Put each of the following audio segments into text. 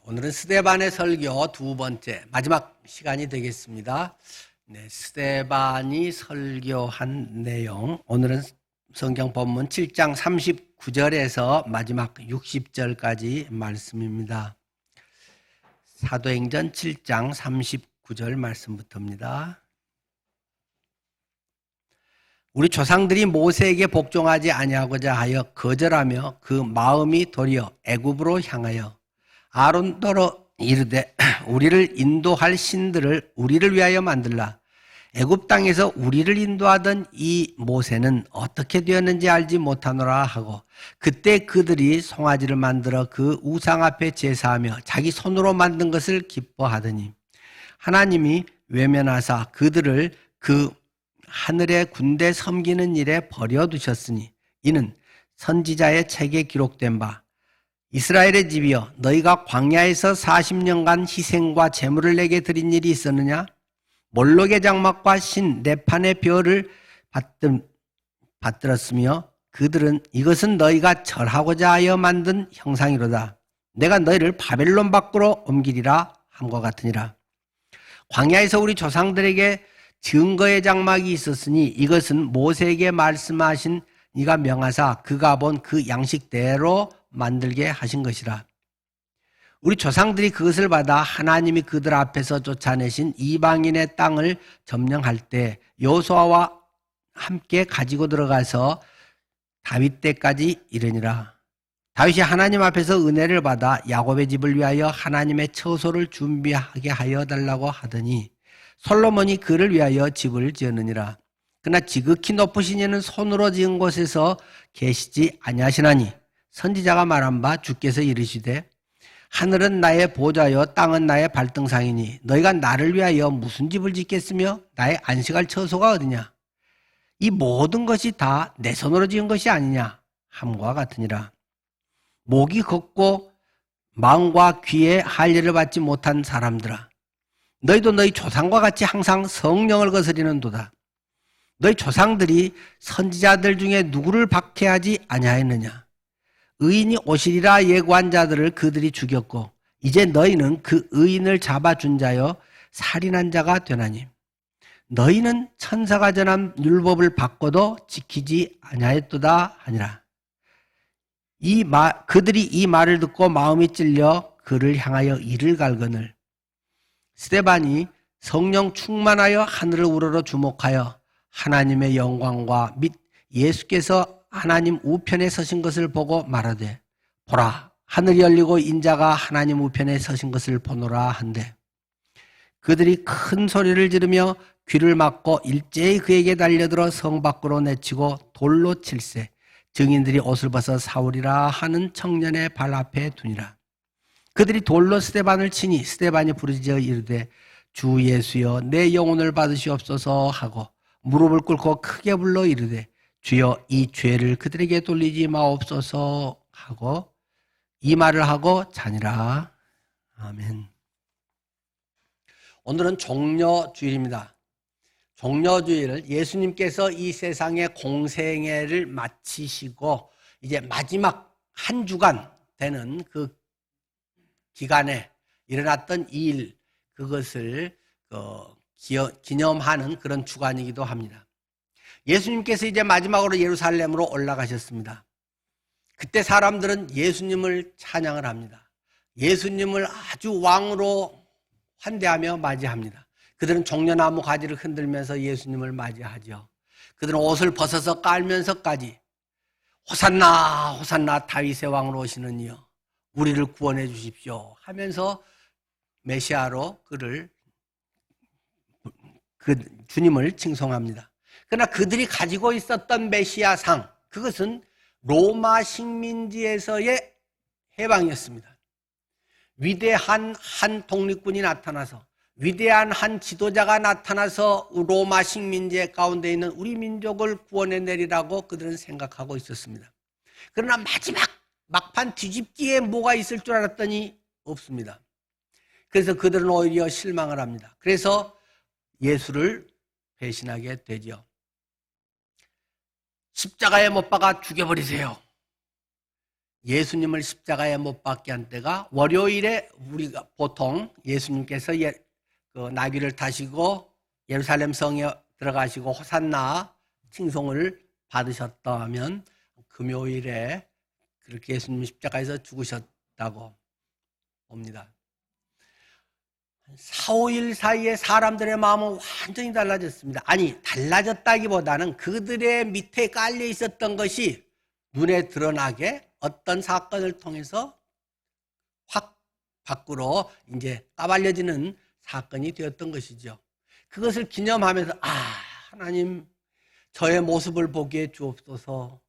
오늘은 스데반의 설교 두 번째, 마지막 시간이 되겠습니다. 스데반이 설교한 내용, 오늘은 성경 본문 7장 39절에서 마지막 60절까지 말씀입니다. 사도행전 7장 39절 말씀부터입니다. 우리 조상들이 모세에게 복종하지 아니하고자 하여 거절하며 그 마음이 도리어 애굽으로 향하여 아론더러 이르되 우리를 인도할 신들을 우리를 위하여 만들라. 애굽 땅에서 우리를 인도하던 이 모세는 어떻게 되었는지 알지 못하노라 하고, 그때 그들이 송아지를 만들어 그 우상 앞에 제사하며 자기 손으로 만든 것을 기뻐하더니 하나님이 외면하사 그들을 그 하늘의 군대 섬기는 일에 버려두셨으니 이는 선지자의 책에 기록된 바 이스라엘의 집이여 너희가 광야에서 40년간 희생과 제물을 내게 드린 일이 있었느냐? 몰록의 장막과 신 네판의 별을 받들었으며 그들은 이것은 너희가 절하고자 하여 만든 형상이로다. 내가 너희를 바벨론 밖으로 옮기리라 함과 같으니라. 광야에서 우리 조상들에게 증거의 장막이 있었으니 이것은 모세에게 말씀하신 이가 명하사 그가 본 그 양식대로 만들게 하신 것이라. 우리 조상들이 그것을 받아 하나님이 그들 앞에서 쫓아내신 이방인의 땅을 점령할 때 여호수아와 함께 가지고 들어가서 다윗 때까지 이르니라. 다윗이 하나님 앞에서 은혜를 받아 야곱의 집을 위하여 하나님의 처소를 준비하게 하여 달라고 하더니 솔로몬이 그를 위하여 집을 지었느니라. 그러나 지극히 높으신 이는 손으로 지은 곳에서 계시지 아니하시나니 선지자가 말한 바 주께서 이르시되 하늘은 나의 보좌요 땅은 나의 발등상이니 너희가 나를 위하여 무슨 집을 짓겠으며 나의 안식할 처소가 어디냐? 이 모든 것이 다 내 손으로 지은 것이 아니냐 함과 같으니라. 목이 걷고 마음과 귀에 할례를 받지 못한 사람들아, 너희도 너희 조상과 같이 항상 성령을 거스리는도다. 너희 조상들이 선지자들 중에 누구를 박해하지 아니하였느냐? 의인이 오시리라 예고한 자들을 그들이 죽였고 이제 너희는 그 의인을 잡아준 자여 살인한 자가 되나니 너희는 천사가 전한 율법을 받고도 지키지 아니하였도다 하니라. 그들이 이 말을 듣고 마음이 찔려 그를 향하여 이를 갈거늘 스데반이 성령 충만하여 하늘을 우러러 주목하여 하나님의 영광과 및 예수께서 하나님 우편에 서신 것을 보고 말하되 보라 하늘이 열리고 인자가 하나님 우편에 서신 것을 보노라 한데, 그들이 큰 소리를 지르며 귀를 막고 일제히 그에게 달려들어 성 밖으로 내치고 돌로 칠세 증인들이 옷을 벗어 사울이라 하는 청년의 발 앞에 두니라. 그들이 돌로 스데반을 치니 스데반이 부르짖어 이르되 주 예수여 내 영혼을 받으시옵소서 하고 무릎을 꿇고 크게 불러 이르되 주여 이 죄를 그들에게 돌리지 마옵소서 하고 이 말을 하고 자니라. 아멘. 오늘은 종려주일입니다. 종려주일을 예수님께서 이 세상의 공생애를 마치시고 이제 마지막 한 주간 되는 그 기간에 일어났던 이 일, 그것을 기념하는 그런 주간이기도 합니다. 예수님께서 이제 마지막으로 예루살렘으로 올라가셨습니다. 그때 사람들은 예수님을 찬양을 합니다. 예수님을 아주 왕으로 환대하며 맞이합니다. 그들은 종려나무 가지를 흔들면서 예수님을 맞이하죠. 그들은 옷을 벗어서 깔면서까지 호산나 호산나 다윗의 왕으로 오시는 이여 우리를 구원해 주십시오 하면서 메시아로 그 주님을 칭송합니다. 그러나 그들이 가지고 있었던 메시아상, 그것은 로마 식민지에서의 해방이었습니다. 위대한 한 독립군이 나타나서, 위대한 한 지도자가 나타나서 로마 식민지 가운데 있는 우리 민족을 구원해 내리라고 그들은 생각하고 있었습니다. 그러나 마지막 막판 뒤집기에 뭐가 있을 줄 알았더니 없습니다. 그래서 그들은 오히려 실망을 합니다. 그래서 예수를 배신하게 되죠. 십자가에 못 박아 죽여버리세요. 예수님을 십자가에 못 박게 한 때가 월요일에 우리가 보통 예수님께서 그 나귀를 타시고 예루살렘 성에 들어가시고 호산나 칭송을 받으셨다면 금요일에 그렇게 예수님 십자가에서 죽으셨다고 봅니다. 4, 5일 사이에 사람들의 마음은 완전히 달라졌습니다. 아니, 달라졌다기보다는 그들의 밑에 깔려 있었던 것이 눈에 드러나게 어떤 사건을 통해서 확 밖으로 이제 까발려지는 사건이 되었던 것이죠. 그것을 기념하면서 하나님 저의 모습을 보게 주옵소서.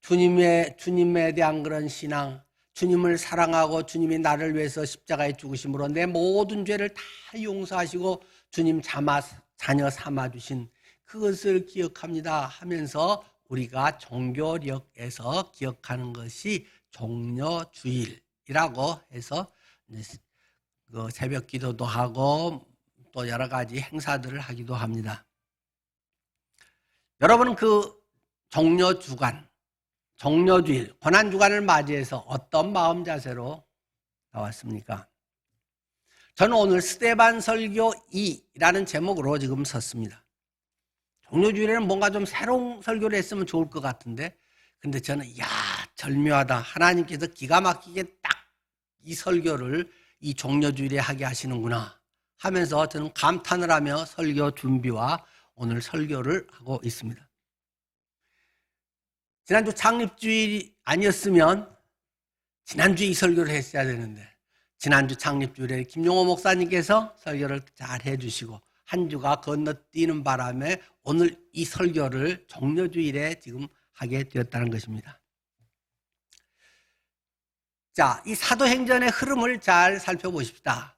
주님에 대한 그런 신앙, 주님을 사랑하고 주님이 나를 위해서 십자가에 죽으심으로 내 모든 죄를 다 용서하시고 주님 자녀 삼아주신 그것을 기억합니다 하면서 우리가 종교력에서 기억하는 것이 종려주일이라고 해서 새벽 기도도 하고 또 여러 가지 행사들을 하기도 합니다. 여러분은 그 종려주간, 종려주일, 고난주간을 맞이해서 어떤 마음 자세로 나왔습니까? 저는 오늘 스데반 설교 2라는 제목으로 지금 섰습니다. 종려주일에는 뭔가 좀 새로운 설교를 했으면 좋을 것 같은데, 근데 저는 절묘하다. 하나님께서 기가 막히게 딱 이 설교를 이 종려주일에 하게 하시는구나 하면서 저는 감탄을 하며 설교 준비와 오늘 설교를 하고 있습니다. 지난주 창립주일이 아니었으면 지난주에 이 설교를 했어야 되는데, 지난주 창립주일에 김용호 목사님께서 설교를 잘 해주시고 한 주가 건너뛰는 바람에 오늘 이 설교를 종려주일에 지금 하게 되었다는 것입니다. 자, 이 사도행전의 흐름을 잘 살펴보십시다.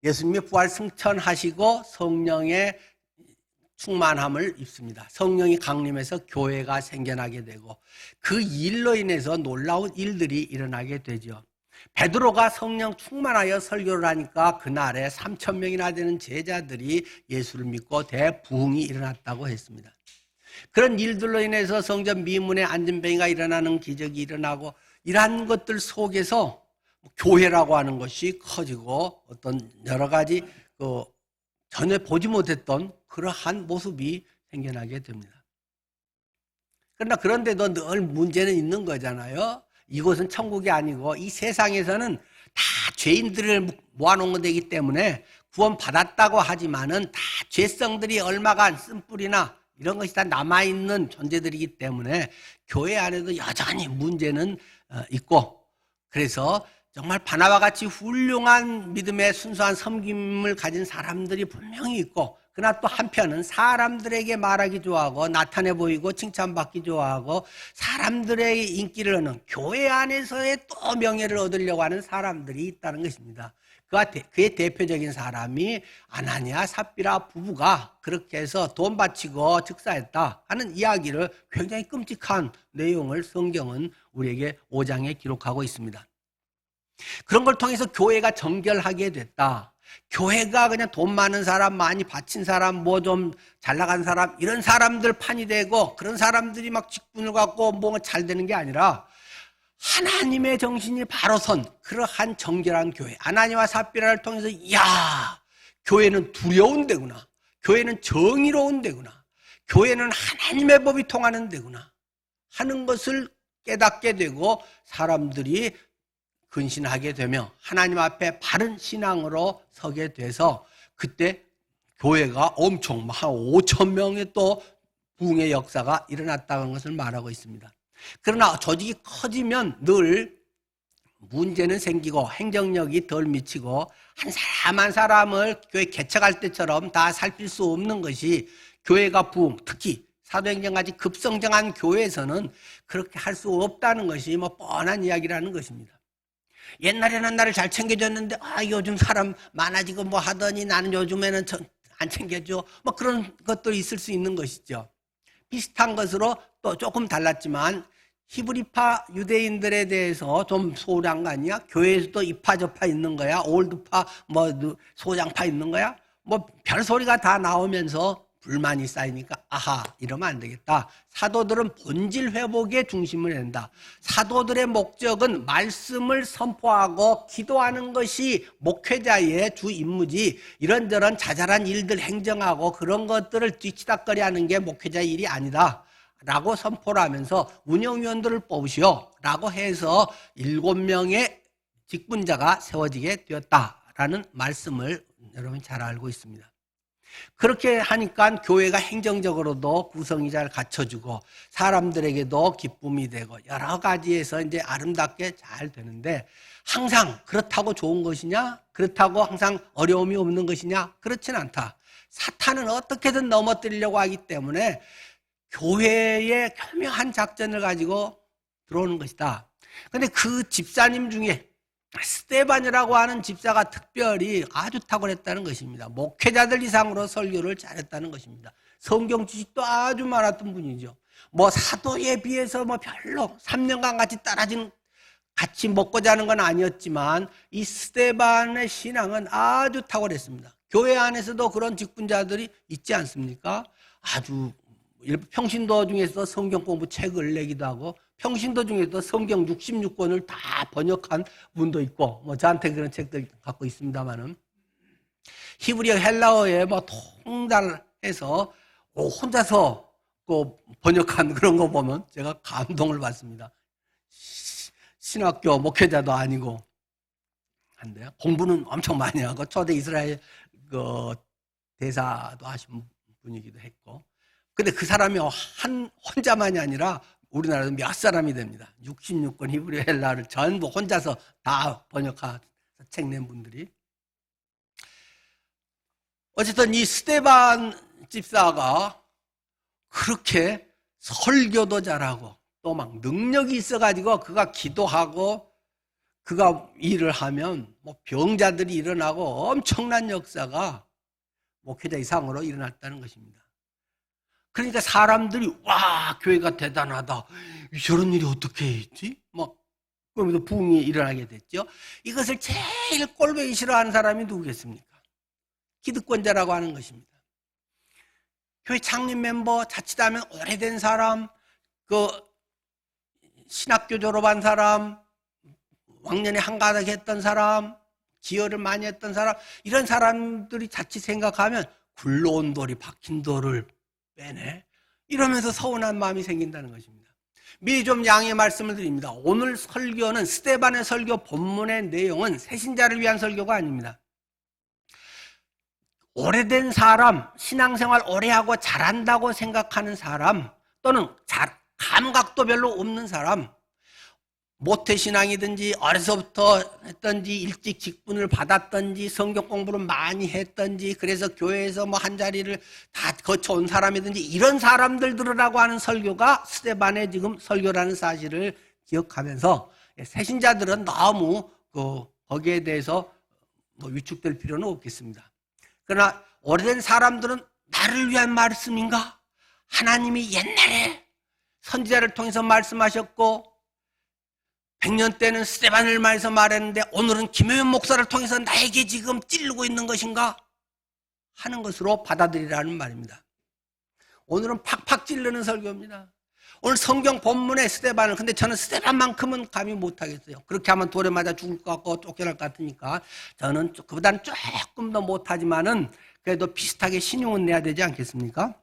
예수님이 부활 승천하시고 성령의 충만함을 입습니다. 성령이 강림해서 교회가 생겨나게 되고 그 일로 인해서 놀라운 일들이 일어나게 되죠. 베드로가 성령 충만하여 설교를 하니까 그날에 3,000명이나 되는 제자들이 예수를 믿고 대부흥이 일어났다고 했습니다. 그런 일들로 인해서 성전 미문에 안전병이가 일어나는 기적이 일어나고 이러한 것들 속에서 교회라고 하는 것이 커지고 어떤 여러 가지 전에 보지 못했던 그러한 모습이 생겨나게 됩니다. 그러나 그런데도 늘 문제는 있는 거잖아요. 이곳은 천국이 아니고 이 세상에서는 다 죄인들을 모아놓은 것이기 때문에 구원받았다고 하지만은 다 죄성들이 얼마간 쓴뿌리나 이런 것이 다 남아있는 존재들이기 때문에 교회 안에도 여전히 문제는 있고, 그래서 정말 바나바 같이 훌륭한 믿음의 순수한 섬김을 가진 사람들이 분명히 있고, 그러나 또 한편은 사람들에게 말하기 좋아하고 나타내 보이고 칭찬받기 좋아하고 사람들의 인기를 얻는 교회 안에서의 또 명예를 얻으려고 하는 사람들이 있다는 것입니다. 그의 대표적인 사람이 아나니아 삽비라 부부가 그렇게 해서 돈 바치고 즉사했다 하는 이야기를, 굉장히 끔찍한 내용을 성경은 우리에게 5장에 기록하고 있습니다. 그런 걸 통해서 교회가 정결하게 됐다. 교회가 그냥 돈 많은 사람, 많이 바친 사람, 뭐 좀 잘 나간 사람, 이런 사람들 판이 되고 그런 사람들이 막 직분을 갖고 뭔가 잘 되는 게 아니라 하나님의 정신이 바로 선 그러한 정결한 교회, 아나니와 삽비라를 통해서 교회는 두려운 데구나, 교회는 정의로운 데구나, 교회는 하나님의 법이 통하는 데구나 하는 것을 깨닫게 되고 사람들이 근신하게 되며 하나님 앞에 바른 신앙으로 서게 돼서 그때 교회가 엄청 한 5,000명의 또 부흥의 역사가 일어났다는 것을 말하고 있습니다. 그러나 조직이 커지면 늘 문제는 생기고 행정력이 덜 미치고 한 사람 한 사람을 교회 개척할 때처럼 다 살필 수 없는 것이 교회가 부흥, 특히 사도행전같이 급성장한 교회에서는 그렇게 할 수 없다는 것이 뻔한 이야기라는 것입니다. 옛날에는 나를 잘 챙겨줬는데 요즘 사람 많아지고 뭐 하더니 나는 요즘에는 안 챙겨줘, 그런 것들이 있을 수 있는 것이죠. 비슷한 것으로 또 조금 달랐지만 히브리파 유대인들에 대해서 좀 소홀한 거 아니야? 교회에서도 이파 저파 있는 거야? 올드파 소장파 있는 거야? 별소리가 다 나오면서 불만이 쌓이니까 아하 이러면 안 되겠다. 사도들은 본질 회복에 중심을 낸다. 사도들의 목적은 말씀을 선포하고 기도하는 것이 목회자의 주 임무지 이런저런 자잘한 일들 행정하고 그런 것들을 뒤치다꺼리하는 게 목회자의 일이 아니다 라고 선포를 하면서 운영위원들을 뽑으시오 라고 해서 7명의 직분자가 세워지게 되었다라는 말씀을 여러분 잘 알고 있습니다. 그렇게 하니까 교회가 행정적으로도 구성이 잘 갖춰지고 사람들에게도 기쁨이 되고 여러 가지에서 이제 아름답게 잘 되는데 항상 그렇다고 좋은 것이냐? 그렇다고 항상 어려움이 없는 것이냐? 그렇진 않다. 사탄은 어떻게든 넘어뜨리려고 하기 때문에 교회의 교묘한 작전을 가지고 들어오는 것이다. 그런데 그 집사님 중에 스데반이라고 하는 집사가 특별히 아주 탁월했다는 것입니다. 목회자들 이상으로 설교를 잘했다는 것입니다. 성경 지식도 아주 많았던 분이죠. 뭐 사도에 비해서 뭐 별로 3년간 같이 먹고 자는 건 아니었지만 이 스데반의 신앙은 아주 탁월했습니다. 교회 안에서도 그런 직분자들이 있지 않습니까? 아주 평신도 중에서 성경 공부 책을 내기도 하고 평신도 중에서 성경 66권을 다 번역한 분도 있고 뭐 저한테 그런 책도 갖고 있습니다만은 히브리어 헬라어에 뭐 통달해서 혼자서 그 번역한 그런 거 보면 제가 감동을 받습니다. 신학교 목회자도 아니고 한데 공부는 엄청 많이 하고 초대 이스라엘 그 대사도 하신 분이기도 했고 근데 그 사람이 혼자만이 아니라 우리나라도 몇 사람이 됩니다. 66권 히브리 헬라를 전부 혼자서 다 번역해서 책 낸 분들이. 어쨌든 이 스데반 집사가 그렇게 설교도 잘하고 또 막 능력이 있어가지고 그가 기도하고 그가 일을 하면 뭐 병자들이 일어나고 엄청난 역사가 목회자 이상으로 일어났다는 것입니다. 그러니까 사람들이 와 교회가 대단하다. 저런 일이 어떻게 있지? 막 그러면서 부흥이 일어나게 됐죠. 이것을 제일 꼴보기 싫어하는 사람이 누구겠습니까? 기득권자라고 하는 것입니다. 교회 창립 멤버, 자칫하면 오래된 사람, 그 신학교 졸업한 사람, 왕년에 한가닥 했던 사람, 기여를 많이 했던 사람 이런 사람들이 자칫 생각하면 굴러온 돌이 박힌 돌을 빼네. 이러면서 서운한 마음이 생긴다는 것입니다. 미리 좀 양해 말씀을 드립니다. 오늘 설교는 스데반의 설교 본문의 내용은 새신자를 위한 설교가 아닙니다. 오래된 사람, 신앙생활 오래 하고 잘한다고 생각하는 사람 또는 감각도 별로 없는 사람 모태신앙이든지 어려서부터 했던지 일찍 직분을 받았던지 성경 공부를 많이 했던지 그래서 교회에서 뭐 한 자리를 다 거쳐온 사람이든지 이런 사람들 들으라고 하는 설교가 스데반의 지금 설교라는 사실을 기억하면서 새신자들은 너무 거기에 대해서 뭐 위축될 필요는 없겠습니다. 그러나 오래된 사람들은 나를 위한 말씀인가? 하나님이 옛날에 선지자를 통해서 말씀하셨고 100년 때는 스데반을 말해서 말했는데 오늘은 김효연 목사를 통해서 나에게 지금 찌르고 있는 것인가 하는 것으로 받아들이라는 말입니다. 오늘은 팍팍 찌르는 설교입니다. 오늘 성경 본문에 스데반을 근데 저는 스데반만큼은 감히 못하겠어요. 그렇게 하면 돌에 맞아 죽을 것 같고 쫓겨날 것 같으니까 저는 그보다는 조금 더 못하지만은 그래도 비슷하게 신용은 내야 되지 않겠습니까?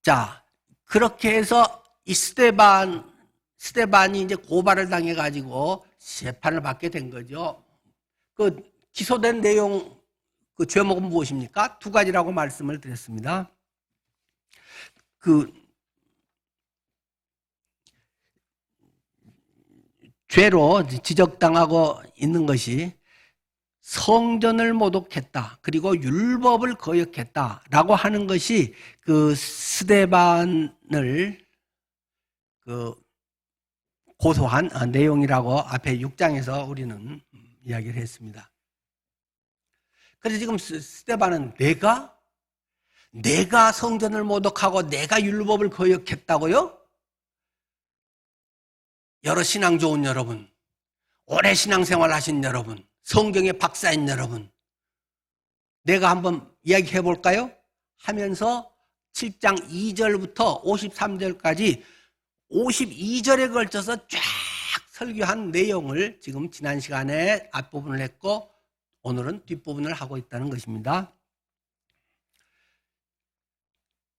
자, 그렇게 해서 이 스데반이 이제 고발을 당해가지고 재판을 받게 된 거죠. 그 기소된 내용, 그 죄목은 무엇입니까? 두 가지라고 말씀을 드렸습니다. 그 죄로 지적당하고 있는 것이 성전을 모독했다. 그리고 율법을 거역했다라고 하는 것이 그 스데반을 고소한 내용이라고 앞에 6장에서 우리는 이야기를 했습니다. 그래서 지금 스데반은 내가 성전을 모독하고 내가 율법을 거역했다고요? 여러 신앙 좋은 여러분, 오래 신앙생활 하신 여러분, 성경의 박사인 여러분, 내가 한번 이야기해 볼까요? 하면서 7장 2절부터 53절까지 52절에 걸쳐서 쫙 설교한 내용을 지금 지난 시간에 앞부분을 했고 오늘은 뒷부분을 하고 있다는 것입니다.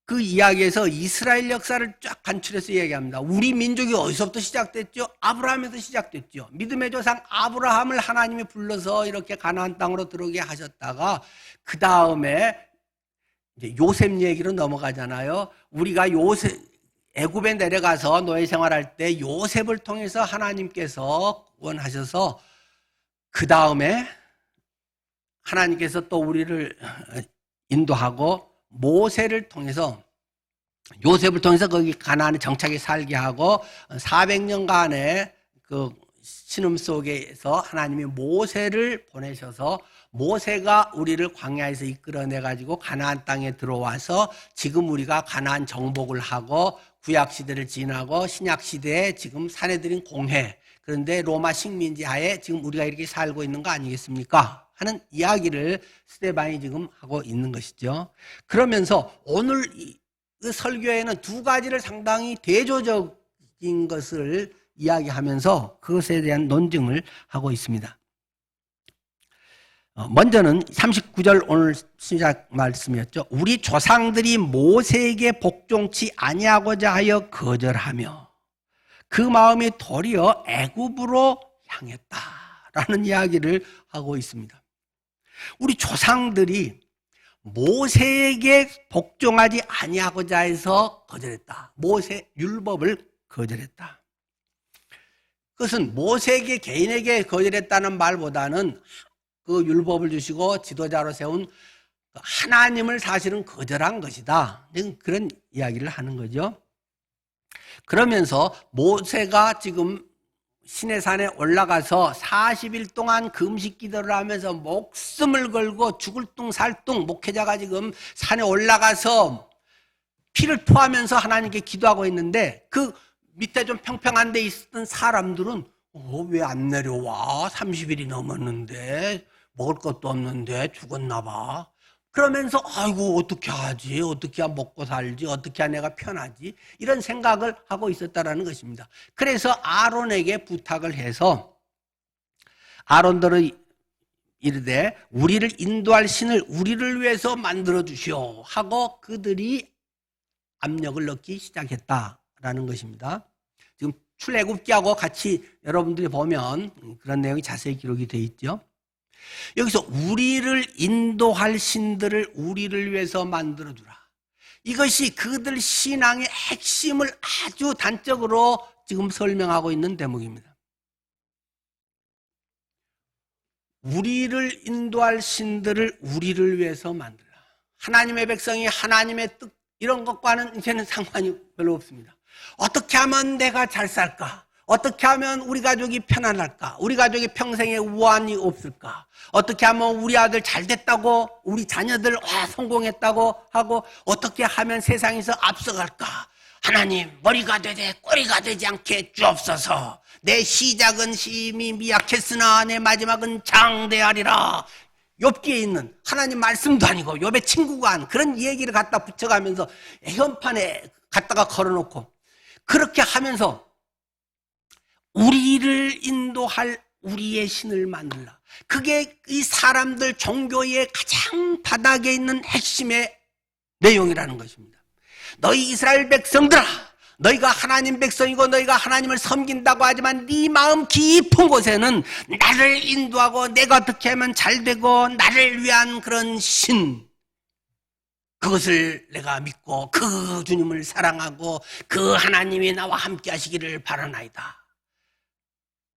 그 이야기에서 이스라엘 역사를 쫙 간추려서 이야기합니다. 우리 민족이 어디서부터 시작됐죠? 아브라함에서 시작됐죠. 믿음의 조상 아브라함을 하나님이 불러서 이렇게 가나안 땅으로 들어오게 하셨다가 그 다음에 이제 요셉 얘기로 넘어가잖아요. 우리가 애굽에 내려가서 노예 생활할 때 요셉을 통해서 하나님께서 구원하셔서 그 다음에 하나님께서 또 우리를 인도하고 모세를 통해서 요셉을 통해서 거기 가나안에 정착해 살게 하고 400년간의 그 신음 속에서 하나님이 모세를 보내셔서 모세가 우리를 광야에서 이끌어내 가지고 가나안 땅에 들어와서 지금 우리가 가나안 정복을 하고 구약 시대를 지나고 신약 시대에 지금 사내들인 공회, 그런데 로마 식민지 하에 지금 우리가 이렇게 살고 있는 거 아니겠습니까? 하는 이야기를 스데반이 지금 하고 있는 것이죠. 그러면서 오늘 이 설교에는 두 가지를 상당히 대조적인 것을 이야기하면서 그것에 대한 논증을 하고 있습니다. 먼저는 39절 오늘 시작 말씀이었죠. 우리 조상들이 모세에게 복종치 아니하고자 하여 거절하며 그 마음이 도리어 애굽으로 향했다라는 이야기를 하고 있습니다. 우리 조상들이 모세에게 복종하지 아니하고자 해서 거절했다. 모세 율법을 거절했다. 그것은 모세에게 개인에게 거절했다는 말보다는 그 율법을 주시고 지도자로 세운 하나님을 사실은 거절한 것이다. 그런 이야기를 하는 거죠. 그러면서 모세가 지금 시내산에 올라가서 40일 동안 금식 기도를 하면서 목숨을 걸고 죽을 둥 살 둥 목회자가 지금 산에 올라가서 피를 토하면서 하나님께 기도하고 있는데 그 밑에 좀 평평한 데 있었던 사람들은 왜 안 내려와? 30일이 넘었는데 먹을 것도 없는데 죽었나 봐. 그러면서 아이고 어떻게 하지? 어떻게 해야 먹고 살지? 어떻게 해야 내가 편하지? 이런 생각을 하고 있었다는 것입니다. 그래서 아론에게 부탁을 해서 아론들의 이르되 우리를 인도할 신을 우리를 위해서 만들어 주시오 하고 그들이 압력을 넣기 시작했다라는 것입니다. 지금 출애굽기하고 같이 여러분들이 보면 그런 내용이 자세히 기록이 되어 있죠. 여기서 우리를 인도할 신들을 우리를 위해서 만들어주라. 이것이 그들 신앙의 핵심을 아주 단적으로 지금 설명하고 있는 대목입니다. 우리를 인도할 신들을 우리를 위해서 만들라. 하나님의 백성이 하나님의 뜻 이런 것과는 이제는 상관이 별로 없습니다. 어떻게 하면 내가 잘 살까? 어떻게 하면 우리 가족이 편안할까? 우리 가족이 평생에 우환이 없을까? 어떻게 하면 우리 아들 잘 됐다고 우리 자녀들 성공했다고 하고 어떻게 하면 세상에서 앞서갈까? 하나님 머리가 되되 꼬리가 되지 않게 주옵소서. 내 시작은 심히 미약했으나 내 마지막은 장대하리라. 욥기에 있는 하나님 말씀도 아니고 욥의 친구가 한 그런 얘기를 갖다 붙여가면서 현판에 갖다가 걸어놓고 그렇게 하면서 우리를 인도할 우리의 신을 만들라. 그게 이 사람들 종교의 가장 바닥에 있는 핵심의 내용이라는 것입니다. 너희 이스라엘 백성들아, 너희가 하나님 백성이고 너희가 하나님을 섬긴다고 하지만 네 마음 깊은 곳에는 나를 인도하고 내가 어떻게 하면 잘 되고 나를 위한 그런 신, 그것을 내가 믿고 그 주님을 사랑하고 그 하나님이 나와 함께 하시기를 바라나이다.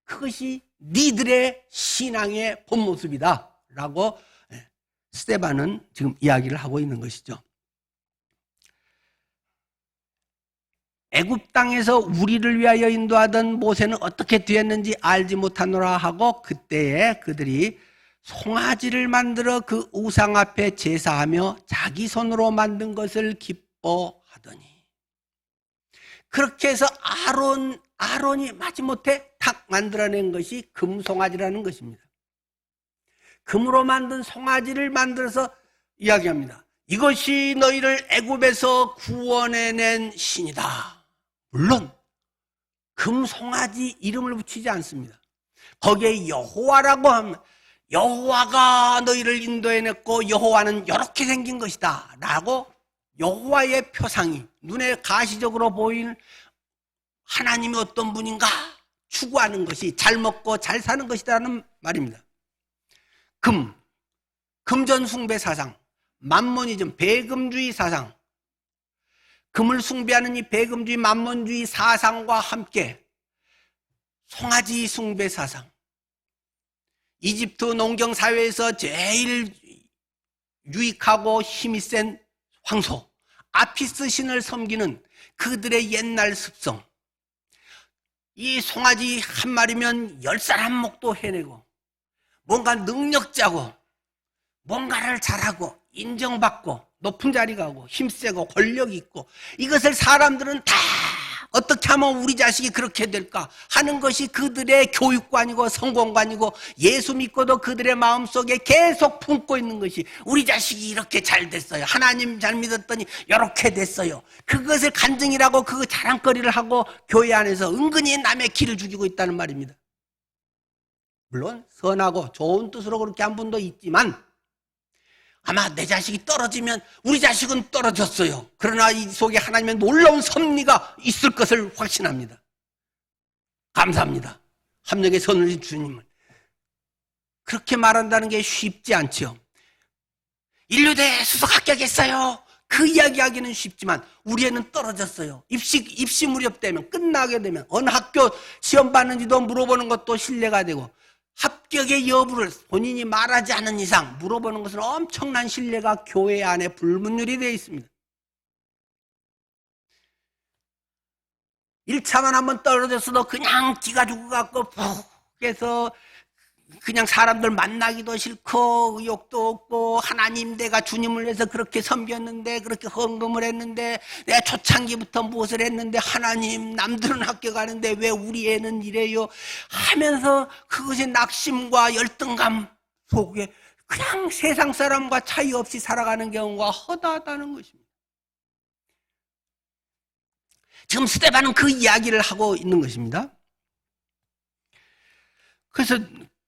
그것이 니들의 신앙의 본 모습이다 라고 스데반은 지금 이야기를 하고 있는 것이죠. 애굽 땅에서 우리를 위하여 인도하던 모세는 어떻게 되었는지 알지 못하노라 하고 그때에 그들이 송아지를 만들어 그 우상 앞에 제사하며 자기 손으로 만든 것을 기뻐하더니 그렇게 해서 아론이 마지못해 탁 만들어낸 것이 금송아지라는 것입니다. 금으로 만든 송아지를 만들어서 이야기합니다. 이것이 너희를 애굽에서 구원해낸 신이다. 물론 금송아지 이름을 붙이지 않습니다. 거기에 여호와라고 하면 여호와가 너희를 인도해냈고 여호와는 이렇게 생긴 것이다 라고 여호와의 표상이 눈에 가시적으로 보이는 하나님이 어떤 분인가 추구하는 것이 잘 먹고 잘 사는 것이라는 말입니다. 금전 숭배 사상, 만몬이즘, 배금주의 사상, 금을 숭배하는 이 배금주의 만몬주의 사상과 함께 송아지 숭배 사상, 이집트 농경사회에서 제일 유익하고 힘이 센 황소 아피스 신을 섬기는 그들의 옛날 습성, 이 송아지 한 마리면 10살 한 목도 해내고 뭔가 능력자고 뭔가를 잘하고 인정받고 높은 자리 가고 힘세고 권력이 있고 이것을 사람들은 다 어떻게 하면 우리 자식이 그렇게 될까 하는 것이 그들의 교육관이고 성공관이고 예수 믿고도 그들의 마음속에 계속 품고 있는 것이 우리 자식이 이렇게 잘 됐어요. 하나님 잘 믿었더니 이렇게 됐어요. 그것을 간증이라고 그 자랑거리를 하고 교회 안에서 은근히 남의 기를 죽이고 있다는 말입니다. 물론 선하고 좋은 뜻으로 그렇게 한 분도 있지만 아마 내 자식이 떨어지면 우리 자식은 떨어졌어요. 그러나 이 속에 하나님의 놀라운 섭리가 있을 것을 확신합니다. 감사합니다. 합력의 선을 진 주님을. 그렇게 말한다는 게 쉽지 않죠. 인류대 수석 합격했어요. 그 이야기하기는 쉽지만 우리 애는 떨어졌어요. 입시 무렵 되면 끝나게 되면 어느 학교 시험 봤는지도 물어보는 것도 신뢰가 되고 합격의 여부를 본인이 말하지 않은 이상 물어보는 것은 엄청난 신뢰가 교회 안에 불문율이 되어 있습니다. 1차만 한번 떨어졌어도 그냥 기가 죽어갖고 푹 해서 그냥 사람들 만나기도 싫고 의욕도 없고 하나님 내가 주님을 위해서 그렇게 섬겼는데 그렇게 헌금을 했는데 내가 초창기부터 무엇을 했는데 하나님 남들은 학교 가는데 왜 우리 애는 이래요 하면서 그것이 낙심과 열등감 속에 그냥 세상 사람과 차이 없이 살아가는 경우가 허다하다는 것입니다. 지금 스데반은 그 이야기를 하고 있는 것입니다. 그래서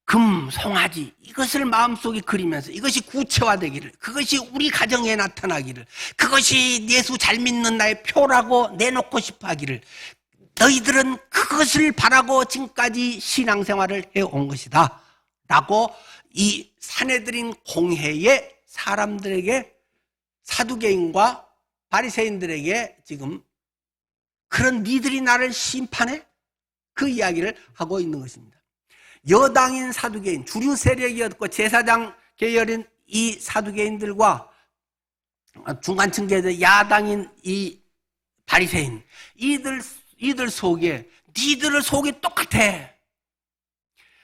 금, 송아지 이것을 마음속에 그리면서 이것이 구체화되기를 그것이 우리 가정에 나타나기를 그것이 예수 잘 믿는 나의 표라고 내놓고 싶어 하기를 너희들은 그것을 바라고 지금까지 신앙생활을 해온 것이다 라고 이 산헤드린 공회의 사람들에게 사두개인과 바리새인들에게 지금 그런 니들이 나를 심판해? 그 이야기를 하고 있는 것입니다. 여당인 사두개인, 주류 세력이었고 제사장 계열인 이 사두개인들과 중간층 계열 야당인 이 바리새인 이들 속에 니들 속이 똑같아.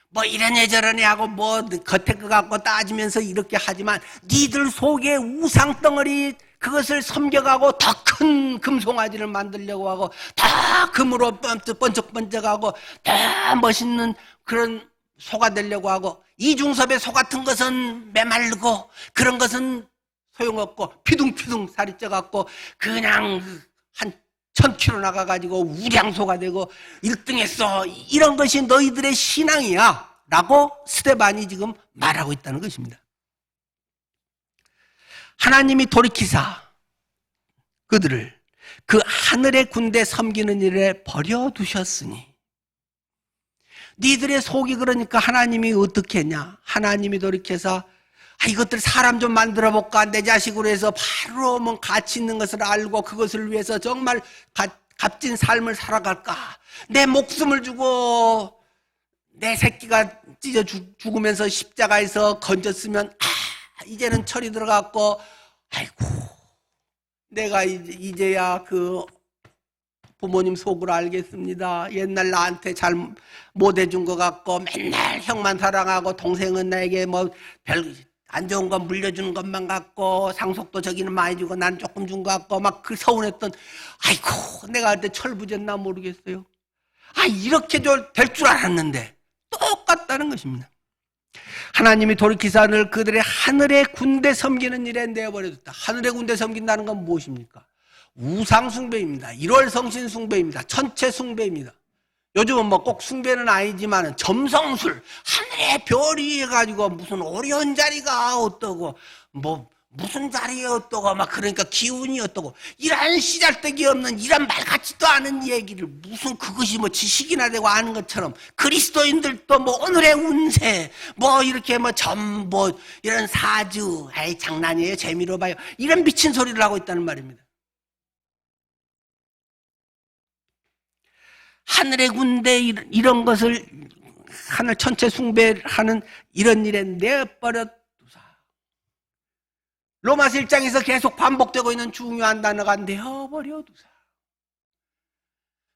뭐 이러네 저러네 하고 뭐 겉에 거 갖고 따지면서 이렇게 하지만 니들 속에 우상덩어리 그것을 섬겨가고 더 큰 금송아지를 만들려고 하고 더 금으로 번쩍번쩍하고 더 멋있는 그런 소가 되려고 하고 이중섭의 소 같은 것은 메말르고 그런 것은 소용없고 피둥피둥 살이 쪄갖고 그냥 한 1000km 나가가지고 우량소가 되고 1등했어 이런 것이 너희들의 신앙이야 라고 스데반이 지금 말하고 있다는 것입니다. 하나님이 돌이키사 그들을 그 하늘의 군대 섬기는 일에 버려두셨으니 니들의 속이 그러니까 하나님이 어떻게 했냐 하나님이 돌이켜서 이것들 사람 좀 만들어 볼까 내 자식으로 해서 바로 뭐 가치 있는 것을 알고 그것을 위해서 정말 값진 삶을 살아갈까 내 목숨을 주고 내 새끼가 찢어 죽으면서 십자가에서 건졌으면 이제는 철이 들어갔고 아이고 내가 이제야 그 부모님 속으로 알겠습니다. 옛날 나한테 잘 못해준 것 같고 맨날 형만 사랑하고 동생은 나에게 뭐 별 안 좋은 거 물려주는 것만 같고 상속도 저기는 많이 주고 난 조금 준 것 같고 막 그 서운했던 아이고 내가 그때 철부졌나 모르겠어요. 이렇게 될 줄 알았는데 똑같다는 것입니다. 하나님이 돌이키사 늘 그들의 하늘의 군대 섬기는 일에 내버려뒀다. 하늘의 군대 섬긴다는 건 무엇입니까? 우상 숭배입니다. 1월 성신 숭배입니다. 천체 숭배입니다. 요즘은 뭐 꼭 숭배는 아니지만 점성술, 하늘의 별이 해가지고 무슨 어려운 자리가 어떠고 뭐 무슨 자리에 어떠고 막 그러니까 기운이 어떠고 이런 시잘데기 없는 이런 말 같지도 않은 얘기를 무슨 그것이 뭐 지식이나 되고 아는 것처럼 그리스도인들도 뭐 오늘의 운세 뭐 이렇게 뭐 이런 사주 아이 장난이에요 재미로 봐요 이런 미친 소리를 하고 있다는 말입니다. 하늘의 군대 이런 것을 하늘 천체 숭배하는 이런 일에 내버려 두사. 로마서 1장에서 계속 반복되고 있는 중요한 단어가 내어버려 두사.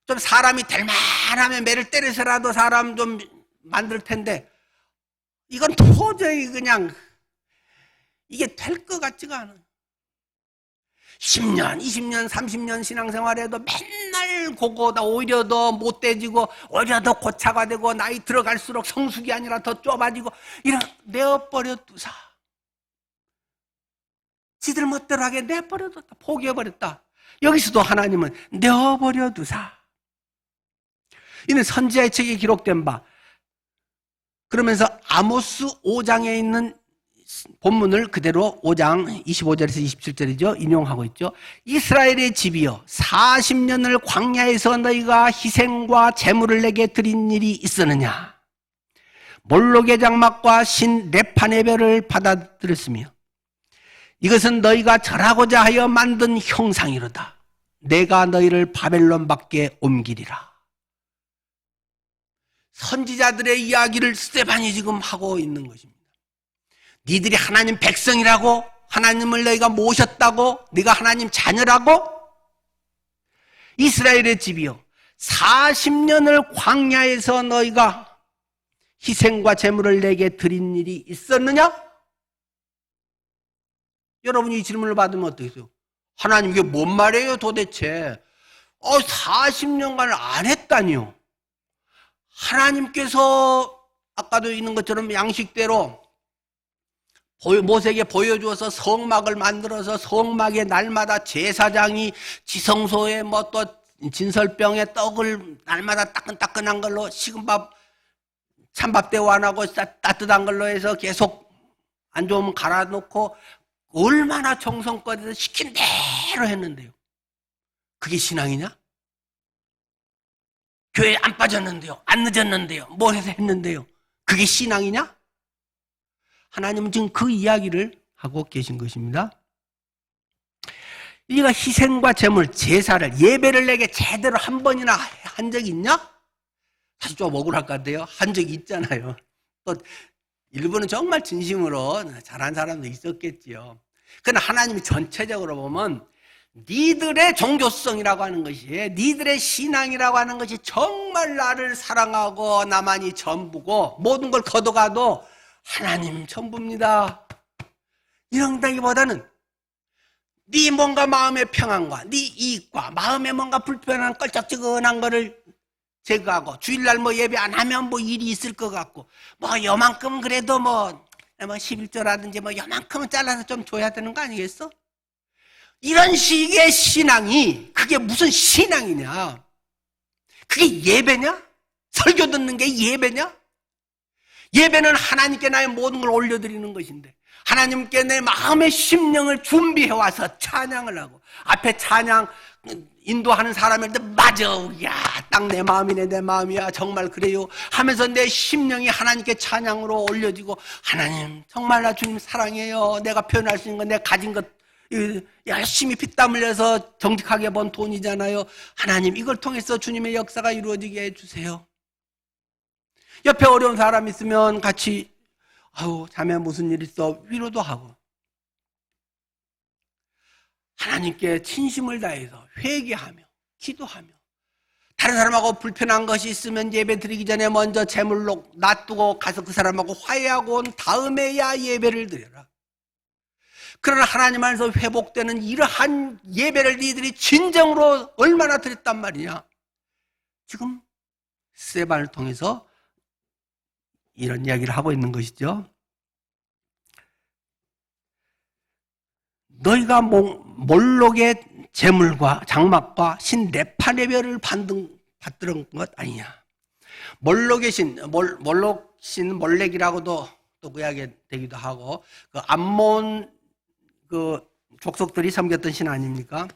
좀 사람이 될 만하면 매를 때려서라도 사람 좀 만들 텐데 이건 도저히 그냥 이게 될 것 같지가 않아요. 10년, 20년, 30년 신앙생활에도 맨날 고고다 오히려 더 못돼지고 오히려 더 고차가 되고 나이 들어갈수록 성숙이 아니라 더 좁아지고 이런 내어버려 두사. 지들 멋대로 하게 내버려뒀다. 포기해버렸다. 여기서도 하나님은 내어버려 두사. 이는 선지자의 책에 기록된 바 그러면서 아모스 5장에 있는 본문을 그대로 5장 25절에서 27절이죠. 인용하고 있죠. 이스라엘의 집이여 40년을 광야에서 너희가 희생과 제물을 내게 드린 일이 있었느냐. 몰록의 장막과 신 레파네벨을 받아들였으며 이것은 너희가 절하고자 하여 만든 형상이로다. 내가 너희를 바벨론 밖에 옮기리라. 선지자들의 이야기를 스데반이 지금 하고 있는 것입니다. 니들이 하나님 백성이라고 하나님을 너희가 모셨다고 네가 하나님 자녀라고 이스라엘의 집이여 40년을 광야에서 너희가 희생과 제물을 내게 드린 일이 있었느냐? 여러분이 이 질문을 받으면 어떠겠어요? 하나님 이게 뭔 말이에요 도대체? 40년간을 안 했다니요. 하나님께서 아까도 있는 것처럼 양식대로 모세에게 보여주어서 성막을 만들어서 성막에 날마다 제사장이 지성소에 뭐 또 진설병에 떡을 날마다 따끈따끈한 걸로 식은밥 찬밥 대우 안 하고 따뜻한 걸로 해서 계속 안 좋으면 갈아놓고 얼마나 정성껏 해서 시킨 대로 했는데요. 그게 신앙이냐? 교회에 안 빠졌는데요. 안 늦었는데요. 뭐 해서 했는데요. 그게 신앙이냐? 하나님은 지금 그 이야기를 하고 계신 것입니다. 네가 희생과 제물, 제사를, 예배를 내게 제대로 한 번이나 한 적이 있냐? 사실 좀 억울할 것 같아요. 한 적이 있잖아요. 또 일부는 정말 진심으로 잘한 사람도 있었겠지요. 그러나 하나님이 전체적으로 보면 니들의 종교성이라고 하는 것이, 니들의 신앙이라고 하는 것이 정말 나를 사랑하고 나만이 전부고 모든 걸 걷어가도 하나님 전부입니다. 이런다기보다는 네 뭔가 마음의 평안과 네 이익과 마음에 뭔가 불편한 껄쩍지근한 거를 제거하고 주일날 뭐 예배 안 하면 뭐 일이 있을 것 같고 뭐 요만큼 그래도 뭐 11조라든지 뭐 요만큼은 잘라서 좀 줘야 되는 거 아니겠어? 이런 식의 신앙이 그게 무슨 신앙이냐? 그게 예배냐? 설교 듣는 게 예배냐? 예배는 하나님께 나의 모든 걸 올려드리는 것인데 하나님께 내 마음의 심령을 준비해와서 찬양을 하고 앞에 찬양 인도하는 사람한테 맞아 야 딱 내 마음이네 내 마음이야 정말 그래요 하면서 내 심령이 하나님께 찬양으로 올려지고 하나님 정말 나 주님 사랑해요. 내가 표현할 수 있는 건 내가 가진 것 열심히 피땀 흘려서 정직하게 번 돈이잖아요. 하나님 이걸 통해서 주님의 역사가 이루어지게 해주세요. 옆에 어려운 사람 있으면 같이 아우 자매 무슨 일 있어 위로도 하고 하나님께 진심을 다해서 회개하며 기도하며 다른 사람하고 불편한 것이 있으면 예배 드리기 전에 먼저 제물로 놔두고 가서 그 사람하고 화해하고 온 다음에야 예배를 드려라. 그러나 하나님 안에서 회복되는 이러한 예배를 니들이 진정으로 얼마나 드렸단 말이냐. 지금 스데반을 통해서 이런 이야기를 하고 있는 것이죠. 너희가 몰록의 제물과 장막과 신 네파네벨을 받들은 것 아니냐. 몰록의 신, 몰록 신 몰렉이라고도 또 구약에 되기도 하고, 그 암몬 그 족속들이 섬겼던 신 아닙니까?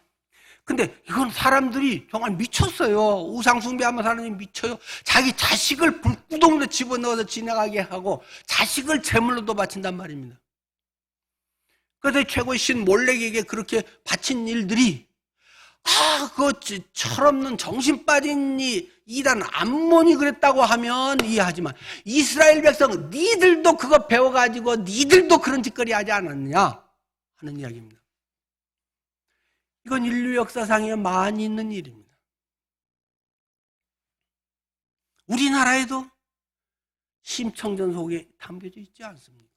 근데 이건 사람들이 정말 미쳤어요. 우상 숭배하면 사람이 미쳐요. 자기 자식을 불구덩이로 집어넣어서 지나가게 하고 자식을 제물로도 바친단 말입니다. 그래서 최고의 신 몰렉에게 그렇게 바친 일들이, 그 철없는 정신 빠진 이단 암몬이 그랬다고 하면 이해하지만 이스라엘 백성 니들도 그거 배워가지고 니들도 그런 짓거리 하지 않았느냐 하는 이야기입니다. 이건 인류 역사상에 많이 있는 일입니다. 우리나라에도 심청전 속에 담겨져 있지 않습니까?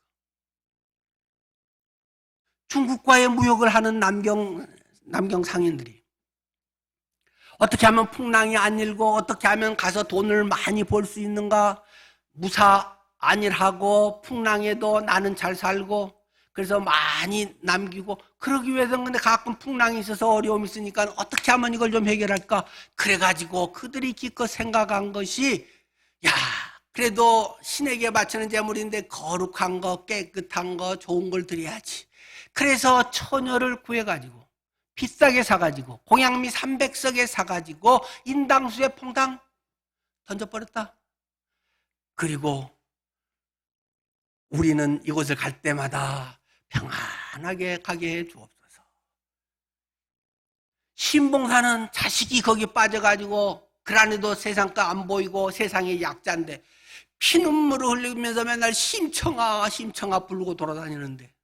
중국과의 무역을 하는 남경 상인들이 어떻게 하면 풍랑이 안 일고 어떻게 하면 가서 돈을 많이 벌 수 있는가, 무사 안일하고 풍랑에도 나는 잘 살고 그래서 많이 남기고, 그러기 위해서는 근데 가끔 풍랑이 있어서 어려움이 있으니까 어떻게 하면 이걸 좀 해결할까, 그래가지고 그들이 기껏 생각한 것이, 야, 그래도 신에게 바치는 제물인데 거룩한 거, 깨끗한 거, 좋은 걸 드려야지. 그래서 처녀를 구해가지고 비싸게 사가지고 공양미 300석에 사가지고 인당수에 퐁당 던져버렸다. 그리고 우리는 이곳을 갈 때마다 평안하게 가게 해 주옵소서. 신봉사는 자식이 거기 빠져가지고 그 안에도 세상가 안 보이고 세상의 약자인데 피눈물을 흘리면서 맨날 심청아 심청아 부르고 돌아다니는데,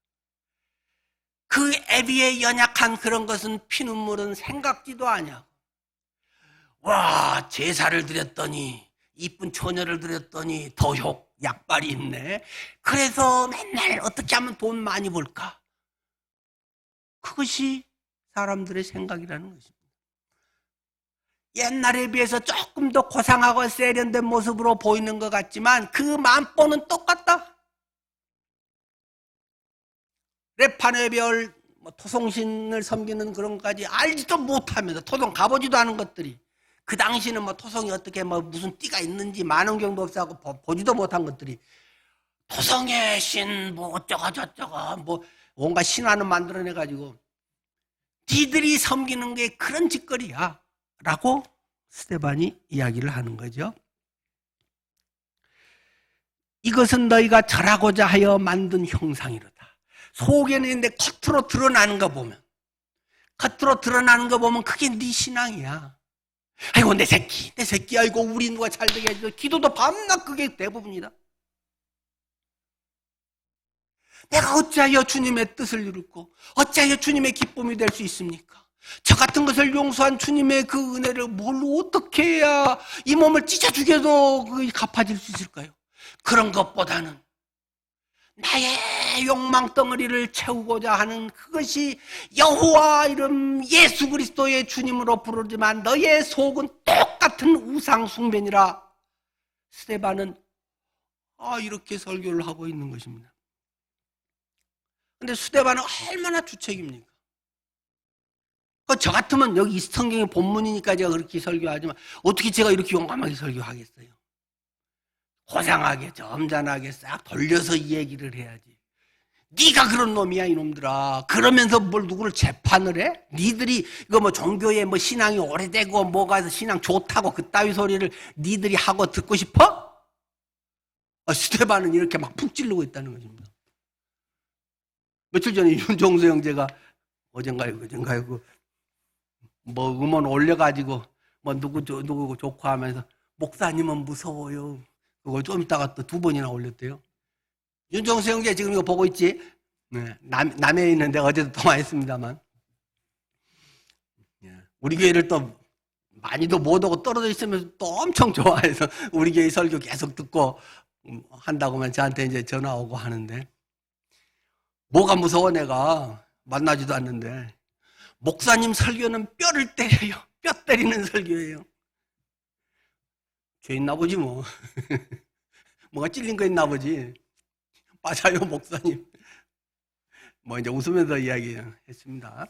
그 애비의 연약한 그런 것은 피눈물은 생각지도 않냐고. 와, 제사를 드렸더니 이쁜 처녀를 드렸더니 더욕 약발이 있네. 그래서 맨날 어떻게 하면 돈 많이 벌까? 그것이 사람들의 생각이라는 것입니다. 옛날에 비해서 조금 더 고상하고 세련된 모습으로 보이는 것 같지만 그 만보는 똑같다. 레파네별 토송신을 섬기는 그런 것까지 알지도 못하면서 토송 가보지도 않은 것들이, 그 당시는 토송이 어떻게 무슨 띠가 있는지 만원경도 없어하고 보지도 못한 것들이 토성의 신 어쩌고 저쩌고 온갖 신화는 만들어내가지고 니들이 섬기는 게 그런 짓거리야 라고 스데반이 이야기를 하는 거죠. 이것은 너희가 절하고자 하여 만든 형상이로다. 속에는 있는데 겉으로 드러나는 거 보면 그게 네 신앙이야. 아이고 내 새끼 아이고 우리 누가 잘되게 해줘. 기도도 밤낮 그게 대부분이다. 내가 어찌하여 주님의 뜻을 이루고 어찌하여 주님의 기쁨이 될 수 있습니까? 저 같은 것을 용서한 주님의 그 은혜를 뭘 어떻게 해야 이 몸을 찢어 죽여도 갚아질 수 있을까요? 그런 것보다는 나의 욕망 덩어리를 채우고자 하는 그것이 여호와 이름 예수 그리스도의 주님으로 부르지만 너의 속은 똑같은 우상 숭배니라. 스데반은 이렇게 설교를 하고 있는 것입니다. 근데 스데반은 얼마나 주책입니까? 저 같으면 여기 성경의 본문이니까 제가 그렇게 설교하지만 어떻게 제가 이렇게 용감하게 설교하겠어요? 고상하게 점잖하게 싹 돌려서 이 얘기를 해야지. 네가 그런 놈이야 이놈들아. 그러면서 뭘 누구를 재판을 해? 니들이 이거 종교에 신앙이 오래되고 뭐가 신앙 좋다고 그따위 소리를 니들이 하고 듣고 싶어? 스데반은 이렇게 막 푹 찌르고 있다는 것입니다. 며칠 전에 윤종수 형제가 어젠가요 음원 올려가지고 누구 좋고 하면서 목사님은 무서워요. 그걸 좀 이따가 또 2번이나 올렸대요. 윤종수 형제 지금 이거 보고 있지? 네, 남해에 있는데 어제도 통화했습니다만, 우리 교회를 또 많이도 못 오고 떨어져 있으면서 또 엄청 좋아해서 우리 교회 설교 계속 듣고 한다고만 저한테 이제 전화 오고 하는데, 뭐가 무서워? 내가 만나지도 않는데 목사님 설교는 뼈를 때려요. 뼈 때리는 설교예요. 죄 있나 보지 뭐. 뭐가 찔린 거 있나 보지. 맞아요 목사님. 뭐 이제 웃으면서 이야기했습니다.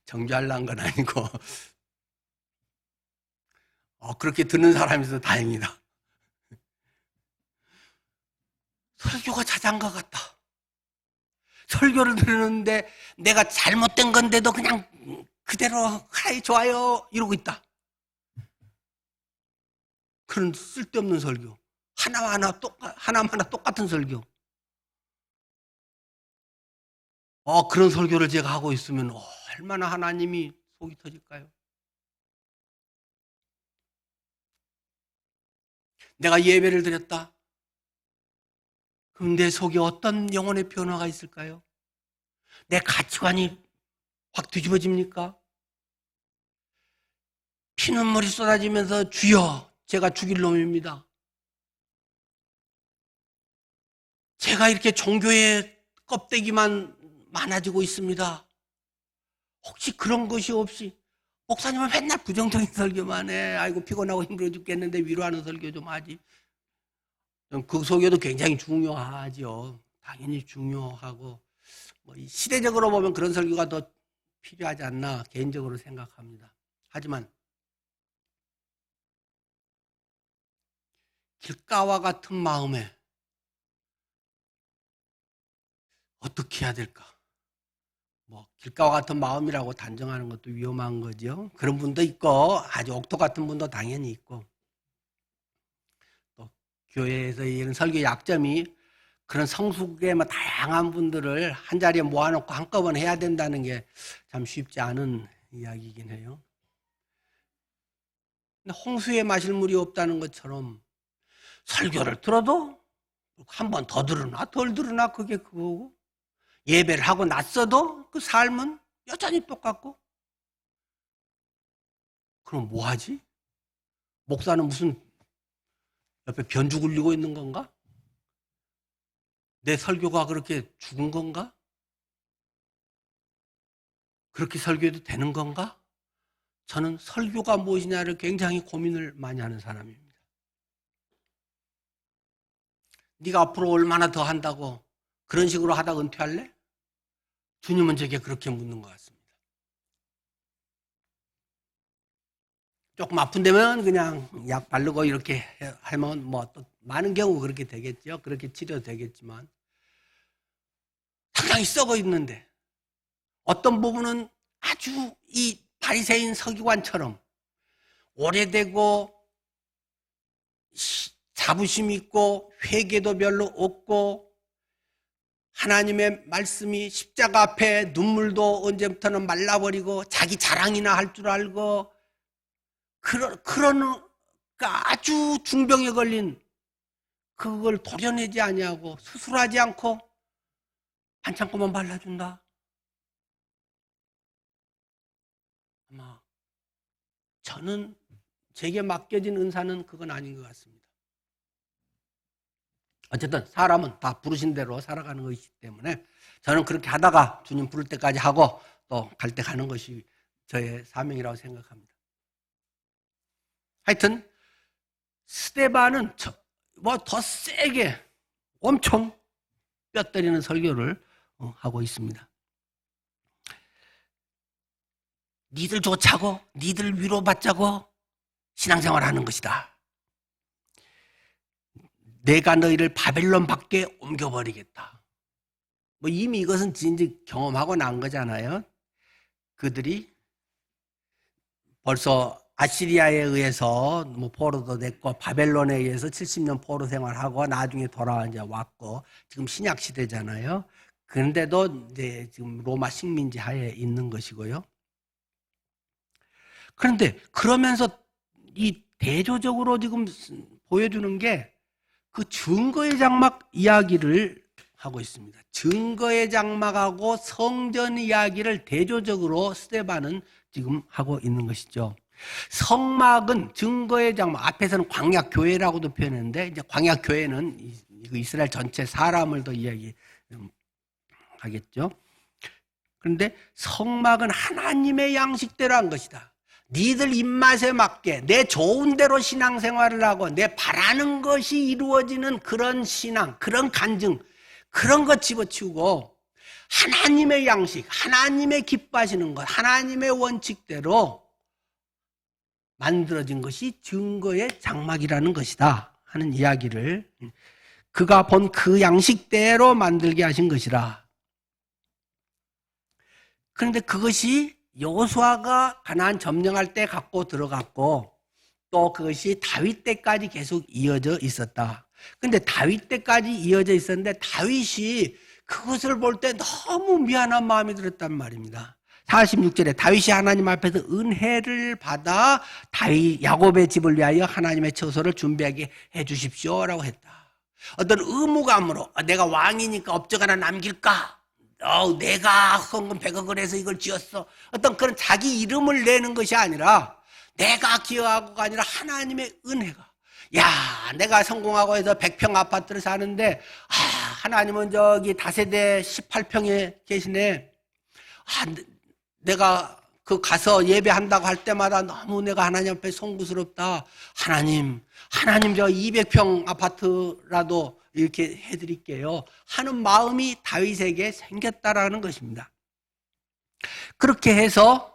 정죄하려는 건 아니고 그렇게 듣는 사람이 있어서 다행이다. 설교가 자장가 같다. 설교를 들었는데 내가 잘못된 건데도 그냥 그대로 하이 좋아요 이러고 있다. 그런 쓸데없는 설교. 하나하나 똑같은 설교. 그런 설교를 제가 하고 있으면 얼마나 하나님이 속이 터질까요? 내가 예배를 드렸다. 그럼 내 속에 어떤 영혼의 변화가 있을까요? 내 가치관이 확 뒤집어집니까? 피눈물이 쏟아지면서 주여 제가 죽일 놈입니다. 제가 이렇게 종교의 껍데기만 많아지고 있습니다. 혹시 그런 것이 없이 목사님은 맨날 부정적인 설교만 해. 아이고 피곤하고 힘들어 죽겠는데 위로하는 설교 좀 하지. 그 설교도 굉장히 중요하죠. 당연히 중요하고 시대적으로 보면 그런 설교가 더 필요하지 않나 개인적으로 생각합니다. 하지만 길가와 같은 마음에 어떻게 해야 될까? 길가와 같은 마음이라고 단정하는 것도 위험한 거죠. 그런 분도 있고 아주 옥토 같은 분도 당연히 있고 또 교회에서 이런 설교 약점이 그런 성숙의 다양한 분들을 한자리에 모아놓고 한꺼번에 해야 된다는 게 참 쉽지 않은 이야기이긴 해요. 근데 홍수에 마실 물이 없다는 것처럼 설교를 들어도 한 번 더 들으나 덜 들으나 그게 그거고 예배를 하고 났어도 그 삶은 여전히 똑같고 그럼 뭐 하지? 목사는 무슨 옆에 변죽 울리고 있는 건가? 내 설교가 그렇게 죽은 건가? 그렇게 설교해도 되는 건가? 저는 설교가 무엇이냐를 굉장히 고민을 많이 하는 사람입니다. 네가 앞으로 얼마나 더 한다고 그런 식으로 하다 은퇴할래? 주님은 제게 그렇게 묻는 것 같습니다. 조금 아픈 데면 그냥 약 바르고 이렇게 하면 또 많은 경우 그렇게 되겠죠. 그렇게 치료되겠지만 상당히 썩어 있는데 어떤 부분은 아주 이 바리새인 서기관처럼 오래되고 자부심 있고 회개도 별로 없고 하나님의 말씀이 십자가 앞에 눈물도 언제부터는 말라버리고 자기 자랑이나 할 줄 알고 그런 아주 중병에 걸린 그걸 도려내지 아니하고 수술하지 않고 반창고만 발라준다. 아마 저는 제게 맡겨진 은사는 그건 아닌 것 같습니다. 어쨌든 사람은 다 부르신 대로 살아가는 것이기 때문에 저는 그렇게 하다가 주님 부를 때까지 하고 또 갈 때 가는 것이 저의 사명이라고 생각합니다. 하여튼 스데반은 더 세게 엄청 뼈 때리는 설교를 하고 있습니다. 니들 좋자고 니들 위로받자고 신앙생활하는 것이다. 내가 너희를 바벨론 밖에 옮겨버리겠다. 이미 이것은 이제 경험하고 난 거잖아요. 그들이 벌써 아시리아에 의해서 포로도 됐고 바벨론에 의해서 70년 포로 생활하고 나중에 돌아와 이제 왔고 지금 신약 시대잖아요. 그런데도 이제 지금 로마 식민지 하에 있는 것이고요. 그런데 그러면서 이 대조적으로 지금 보여주는 게 그 증거의 장막 이야기를 하고 있습니다. 증거의 장막하고 성전 이야기를 대조적으로 스데반은 지금 하고 있는 것이죠. 성막은 증거의 장막, 앞에서는 광야교회라고도 표현했는데 이제 광야교회는 이스라엘 전체 사람을 더 이야기하겠죠. 그런데 성막은 하나님의 양식대로 한 것이다. 니들 입맛에 맞게 내 좋은 대로 신앙생활을 하고 내 바라는 것이 이루어지는 그런 신앙, 그런 간증, 그런 것 집어치우고 하나님의 양식, 하나님의 기뻐하시는 것, 하나님의 원칙대로 만들어진 것이 증거의 장막이라는 것이다 하는 이야기를, 그가 본 그 양식대로 만들게 하신 것이라. 그런데 그것이 여호수아가 가나안 점령할 때 갖고 들어갔고, 또 그것이 다윗 때까지 계속 이어져 있었다. 그런데 다윗 때까지 이어져 있었는데 다윗이 그것을 볼 때 너무 미안한 마음이 들었단 말입니다. 46절에 다윗이 하나님 앞에서 은혜를 받아 다윗 야곱의 집을 위하여 하나님의 처소를 준비하게 해 주십시오라고 했다. 어떤 의무감으로 내가 왕이니까 업적 하나 남길까? 내가 헌금 100억을 해서 이걸 지었어. 어떤 그런 자기 이름을 내는 것이 아니라 내가 기여하고가 아니라 하나님의 은혜가, 야, 내가 성공하고 해서 100평 아파트를 사는데 하나님은 저기 다세대 18평에 계시네. 내가 그 가서 예배한다고 할 때마다 너무 내가 하나님 앞에 송구스럽다. 하나님 저 200평 아파트라도 이렇게 해드릴게요 하는 마음이 다윗에게 생겼다라는 것입니다. 그렇게 해서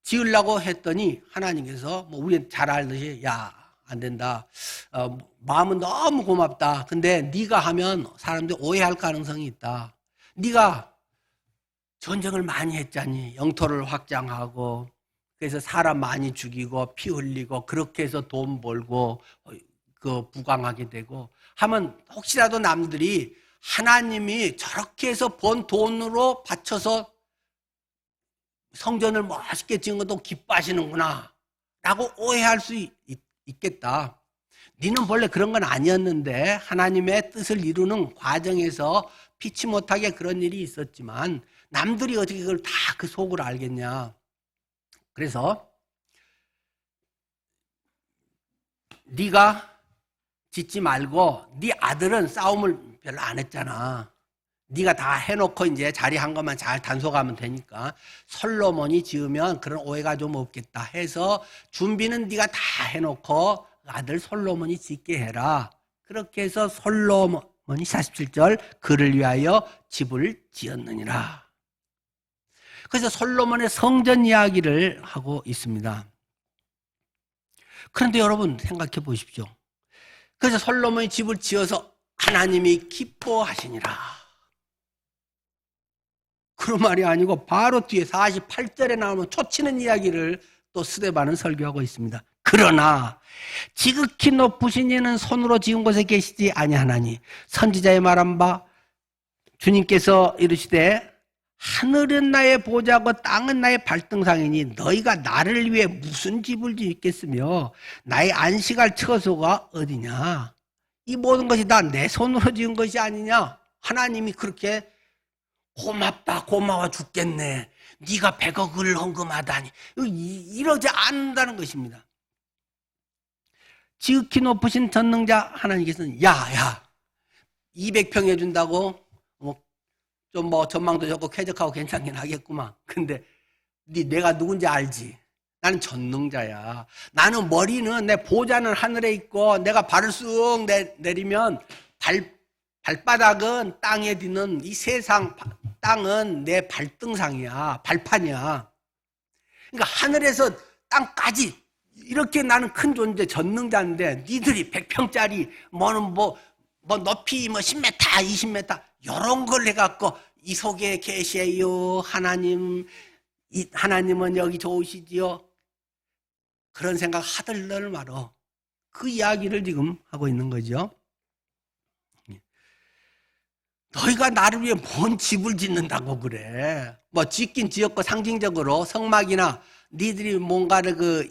지으려고 했더니 하나님께서 우리 잘 알듯이 야, 안 된다. 마음은 너무 고맙다. 근데 네가 하면 사람들이 오해할 가능성이 있다. 네가 전쟁을 많이 했잖니. 영토를 확장하고 그래서 사람 많이 죽이고 피 흘리고 그렇게 해서 돈 벌고 그 부강하게 되고 하면 혹시라도 남들이 하나님이 저렇게 해서 번 돈으로 바쳐서 성전을 멋있게 지은 것도 기뻐하시는구나 라고 오해할 수 있겠다. 너는 본래 그런 건 아니었는데 하나님의 뜻을 이루는 과정에서 피치 못하게 그런 일이 있었지만 남들이 어떻게 그걸 다 그 속을 알겠냐. 그래서 네가 짓지 말고 네 아들은 싸움을 별로 안 했잖아. 네가 다 해놓고 이제 자리한 것만 잘 단속하면 되니까 솔로몬이 지으면 그런 오해가 좀 없겠다 해서 준비는 네가 다 해놓고 아들 솔로몬이 짓게 해라. 그렇게 해서 솔로몬이 47절 그를 위하여 집을 지었느니라. 그래서 솔로몬의 성전 이야기를 하고 있습니다. 그런데 여러분 생각해 보십시오. 그래서 솔로몬이 집을 지어서 하나님이 기뻐하시니라. 그런 말이 아니고 바로 뒤에 48절에 나오는 초치는 이야기를 또 스데반은 설교하고 있습니다. 그러나 지극히 높으신 이는 손으로 지은 곳에 계시지 아니하나니 선지자의 말한 바 주님께서 이르시되 하늘은 나의 보좌고 땅은 나의 발등상이니 너희가 나를 위해 무슨 집을 짓겠으며 나의 안식할 처소가 어디냐. 이 모든 것이 다 내 손으로 지은 것이 아니냐. 하나님이 그렇게 고맙다 고마워 죽겠네. 네가 100억을 헌금하다니. 이러지 않는다는 것입니다. 지극히 높으신 전능자 하나님께서는 야 200평 해준다고 좀 전망도 좋고 쾌적하고 괜찮긴 하겠구만. 근데 내가 누군지 알지? 나는 전능자야. 나는 머리는 내 보좌는 하늘에 있고 내가 발을 쑥 내리면 발바닥은 땅에 딛는 이 세상 땅은 내 발등상이야. 발판이야. 그러니까 하늘에서 땅까지 이렇게 나는 큰 존재 전능자인데 니들이 100평짜리 뭐 높이 10m 20m 이런 걸 해갖고 이 속에 계세요 하나님, 하나님은 여기 좋으시지요. 그런 생각 하들들 말어. 그 이야기를 지금 하고 있는 거죠. 너희가 나를 위해 뭔 집을 짓는다고 그래. 짓긴 지었고 상징적으로 성막이나 니들이 뭔가를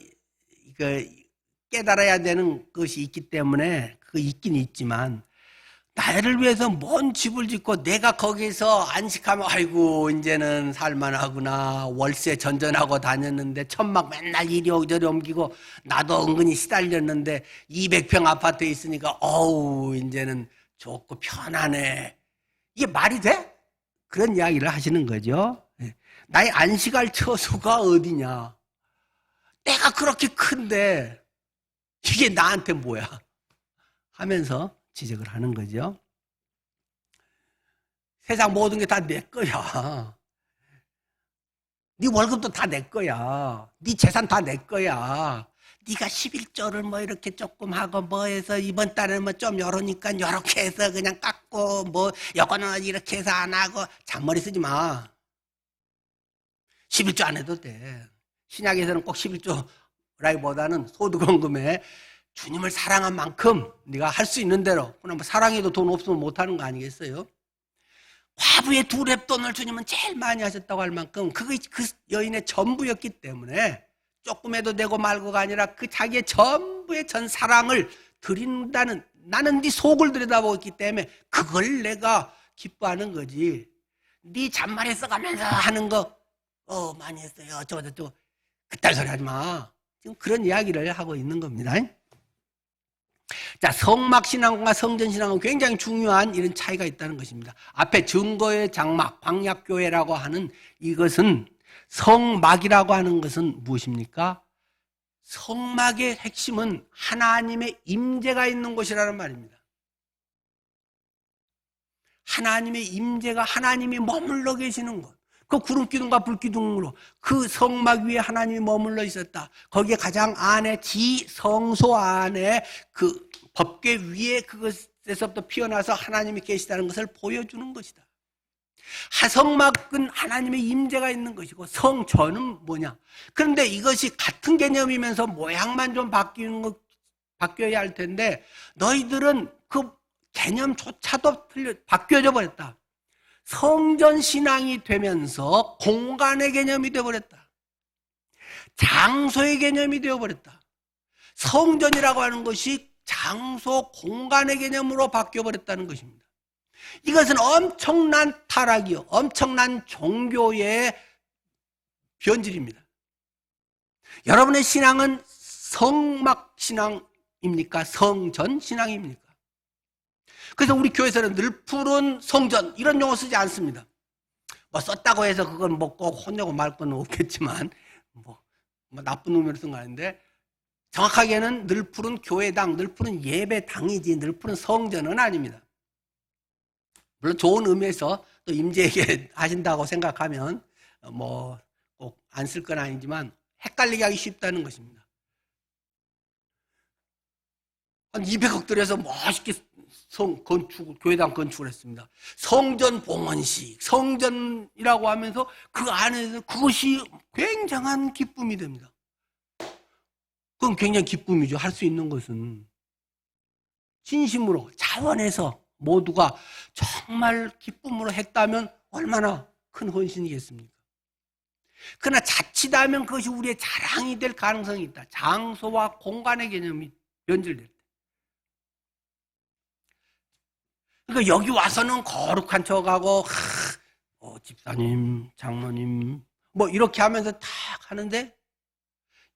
깨달아야 되는 것이 있기 때문에 그 있긴 있지만 나를 위해서 뭔 집을 짓고 내가 거기서 안식하면 아이고 이제는 살만하구나. 월세 전전하고 다녔는데 천막 맨날 이리저리 옮기고 나도 은근히 시달렸는데 200평 아파트에 있으니까 어우 이제는 좋고 편하네. 이게 말이 돼? 그런 이야기를 하시는 거죠. 나의 안식할 처소가 어디냐. 내가 그렇게 큰데 이게 나한테 뭐야 하면서 지적을 하는 거죠. 세상 모든 게 다 내 거야. 네 월급도 다 내 거야. 네 재산 다 내 거야. 네가 11조를 뭐 이렇게 조금 하고 뭐 해서 이번 달에 뭐 좀 열으니까 이렇게 해서 그냥 깎고 뭐 요거는 이렇게 해서 안 하고 잔머리 쓰지 마. 11조 안 해도 돼. 신약에서는 꼭 11조라기보다는 소득원금에 주님을 사랑한 만큼 네가 할 수 있는 대로, 그러나 뭐 사랑해도 돈 없으면 못하는 거 아니겠어요? 과부의 두 렙돈을 주님은 제일 많이 하셨다고 할 만큼 그게 그 여인의 전부였기 때문에 조금 해도 되고 말고가 아니라 그 자기의 전부의 전 사랑을 드린다는, 나는 네 속을 들여다보고 있기 때문에 그걸 내가 기뻐하는 거지. 네 잔말에 써가면서 하는 거 많이 했어요 어쩌고저쩌고 그딴 소리 하지 마. 지금 그런 이야기를 하고 있는 겁니다. 자, 성막신앙과 성전신앙은 굉장히 중요한 이런 차이가 있다는 것입니다. 앞에 증거의 장막, 광약교회라고 하는 이것은, 성막이라고 하는 것은 무엇입니까? 성막의 핵심은 하나님의 임재가 있는 곳이라는 말입니다. 하나님의 임재가, 하나님이 머물러 계시는 곳. 그 구름기둥과 불기둥으로 그 성막 위에 하나님이 머물러 있었다. 거기에 가장 안에 지성소 안에 그 법궤 위에 그것에서부터 피어나서 하나님이 계시다는 것을 보여주는 것이다. 하성막은 하나님의 임재가 있는 것이고 성전은 뭐냐? 그런데 이것이 같은 개념이면서 모양만 좀 바뀌어야 할 텐데 너희들은 그 개념조차도 바뀌어져 버렸다. 성전 신앙이 되면서 공간의 개념이 되어버렸다. 장소의 개념이 되어버렸다. 성전이라고 하는 것이 장소, 공간의 개념으로 바뀌어버렸다는 것입니다. 이것은 엄청난 타락이요, 엄청난 종교의 변질입니다. 여러분의 신앙은 성막 신앙입니까? 성전 신앙입니까? 그래서 우리 교회에서는 늘 푸른 성전 이런 용어 쓰지 않습니다. 뭐 썼다고 해서 그건 뭐 꼭 혼내고 말 건 없겠지만 뭐 나쁜 의미로 쓴 거 아닌데, 정확하게는 늘 푸른 교회당, 늘 푸른 예배당이지 늘 푸른 성전은 아닙니다. 물론 좋은 의미에서 또 임재에게 하신다고 생각하면 뭐 꼭 안 쓸 건 아니지만 헷갈리게 하기 쉽다는 것입니다. 한 200억 들여서 멋있게 교회당 건축을 했습니다. 성전 봉헌식, 성전이라고 하면서 그 안에서 그것이 굉장한 기쁨이 됩니다. 그건 굉장히 기쁨이죠. 할 수 있는 것은 진심으로 자원해서 모두가 정말 기쁨으로 했다면 얼마나 큰 헌신이겠습니까? 그러나 자칫하면 그것이 우리의 자랑이 될 가능성이 있다. 장소와 공간의 개념이 변질될 때. 그러니까 여기 와서는 거룩한 척하고 집사님, 장로님 뭐 이렇게 하면서 탁 하는데,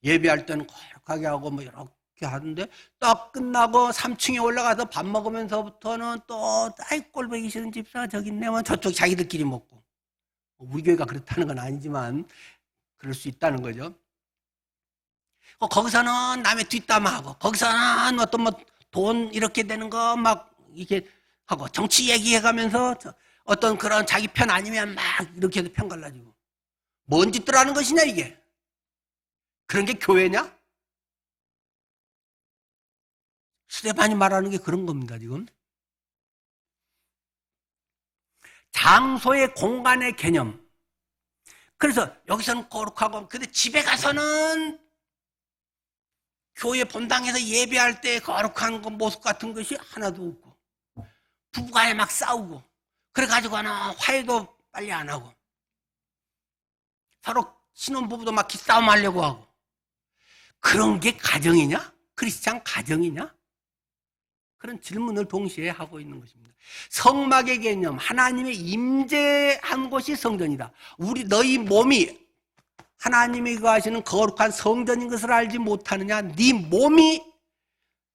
예배할 때는 거룩하게 하고 뭐 이렇게 하는데 딱 끝나고 3층에 올라가서 밥 먹으면서부터는 또 꼴보기 싫은 집사 저기 있네, 뭐 저쪽 자기들끼리 먹고. 우리 교회가 그렇다는 건 아니지만 그럴 수 있다는 거죠. 거기서는 남의 뒷담화하고, 거기서는 어떤 뭐 돈 이렇게 되는 거 막 이렇게 하고, 정치 얘기해가면서 어떤 그런 자기 편 아니면 막 이렇게 해서 편 갈라지고. 뭔 짓들 하는 것이냐 이게? 그런 게 교회냐? 스데반이 말하는 게 그런 겁니다 지금. 장소의 공간의 개념. 그래서 여기서는 거룩하고, 근데 집에 가서는 교회 본당에서 예배할 때 거룩한 모습 같은 것이 하나도 없고, 부부간에 막 싸우고, 그래가지고는 화해도 빨리 안 하고, 서로 신혼부부도 막 기싸움 하려고 하고. 그런 게 가정이냐? 크리스찬 가정이냐? 그런 질문을 동시에 하고 있는 것입니다. 성막의 개념, 하나님의 임재한 곳이 성전이다. 너희 몸이 하나님이 거하시는 거룩한 성전인 것을 알지 못하느냐? 네 몸이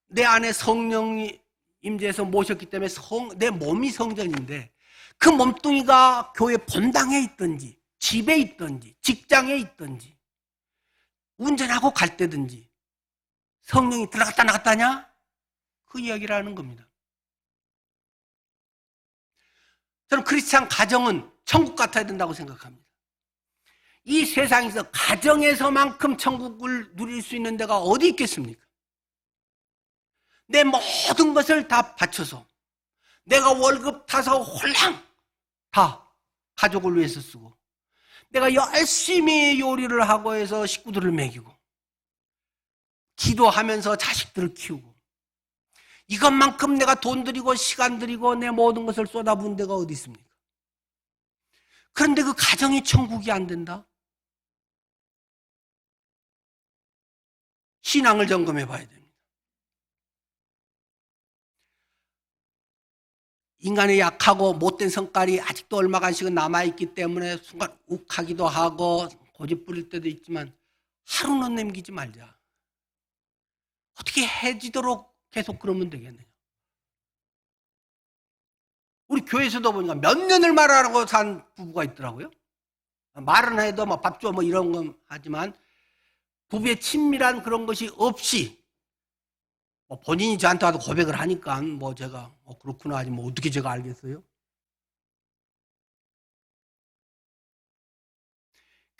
내 안에 성령이 임재해서 모셨기 때문에 내 몸이 성전인데, 그 몸뚱이가 교회 본당에 있든지 집에 있든지 직장에 있든지 운전하고 갈 때든지 성령이 들어갔다 나갔다냐? 그 이야기를 하는 겁니다. 저는 크리스찬 가정은 천국 같아야 된다고 생각합니다. 이 세상에서 가정에서만큼 천국을 누릴 수 있는 데가 어디 있겠습니까? 내 모든 것을 다 바쳐서 내가 월급 타서 홀랑 다 가족을 위해서 쓰고 내가 열심히 요리를 하고 해서 식구들을 먹이고 기도하면서 자식들을 키우고 이것만큼 내가 돈 들이고 시간 들이고 내 모든 것을 쏟아부은 데가 어디 있습니까? 그런데 그 가정이 천국이 안 된다? 신앙을 점검해 봐야 됩니다. 인간의 약하고 못된 성깔이 아직도 얼마간씩은 남아있기 때문에 순간 욱하기도 하고 고집 부릴 때도 있지만 하루는 남기지 말자. 어떻게 해지도록 계속 그러면 되겠네요. 우리 교회에서도 보니까 몇 년을 말하라고 산 부부가 있더라고요. 말은 해도 뭐 밥 줘 뭐 이런 건 하지만 부부의 친밀한 그런 것이 없이 뭐 본인이 저한테 와도 고백을 하니까 뭐 제가 그렇구나 하지 뭐 어떻게 제가 알겠어요?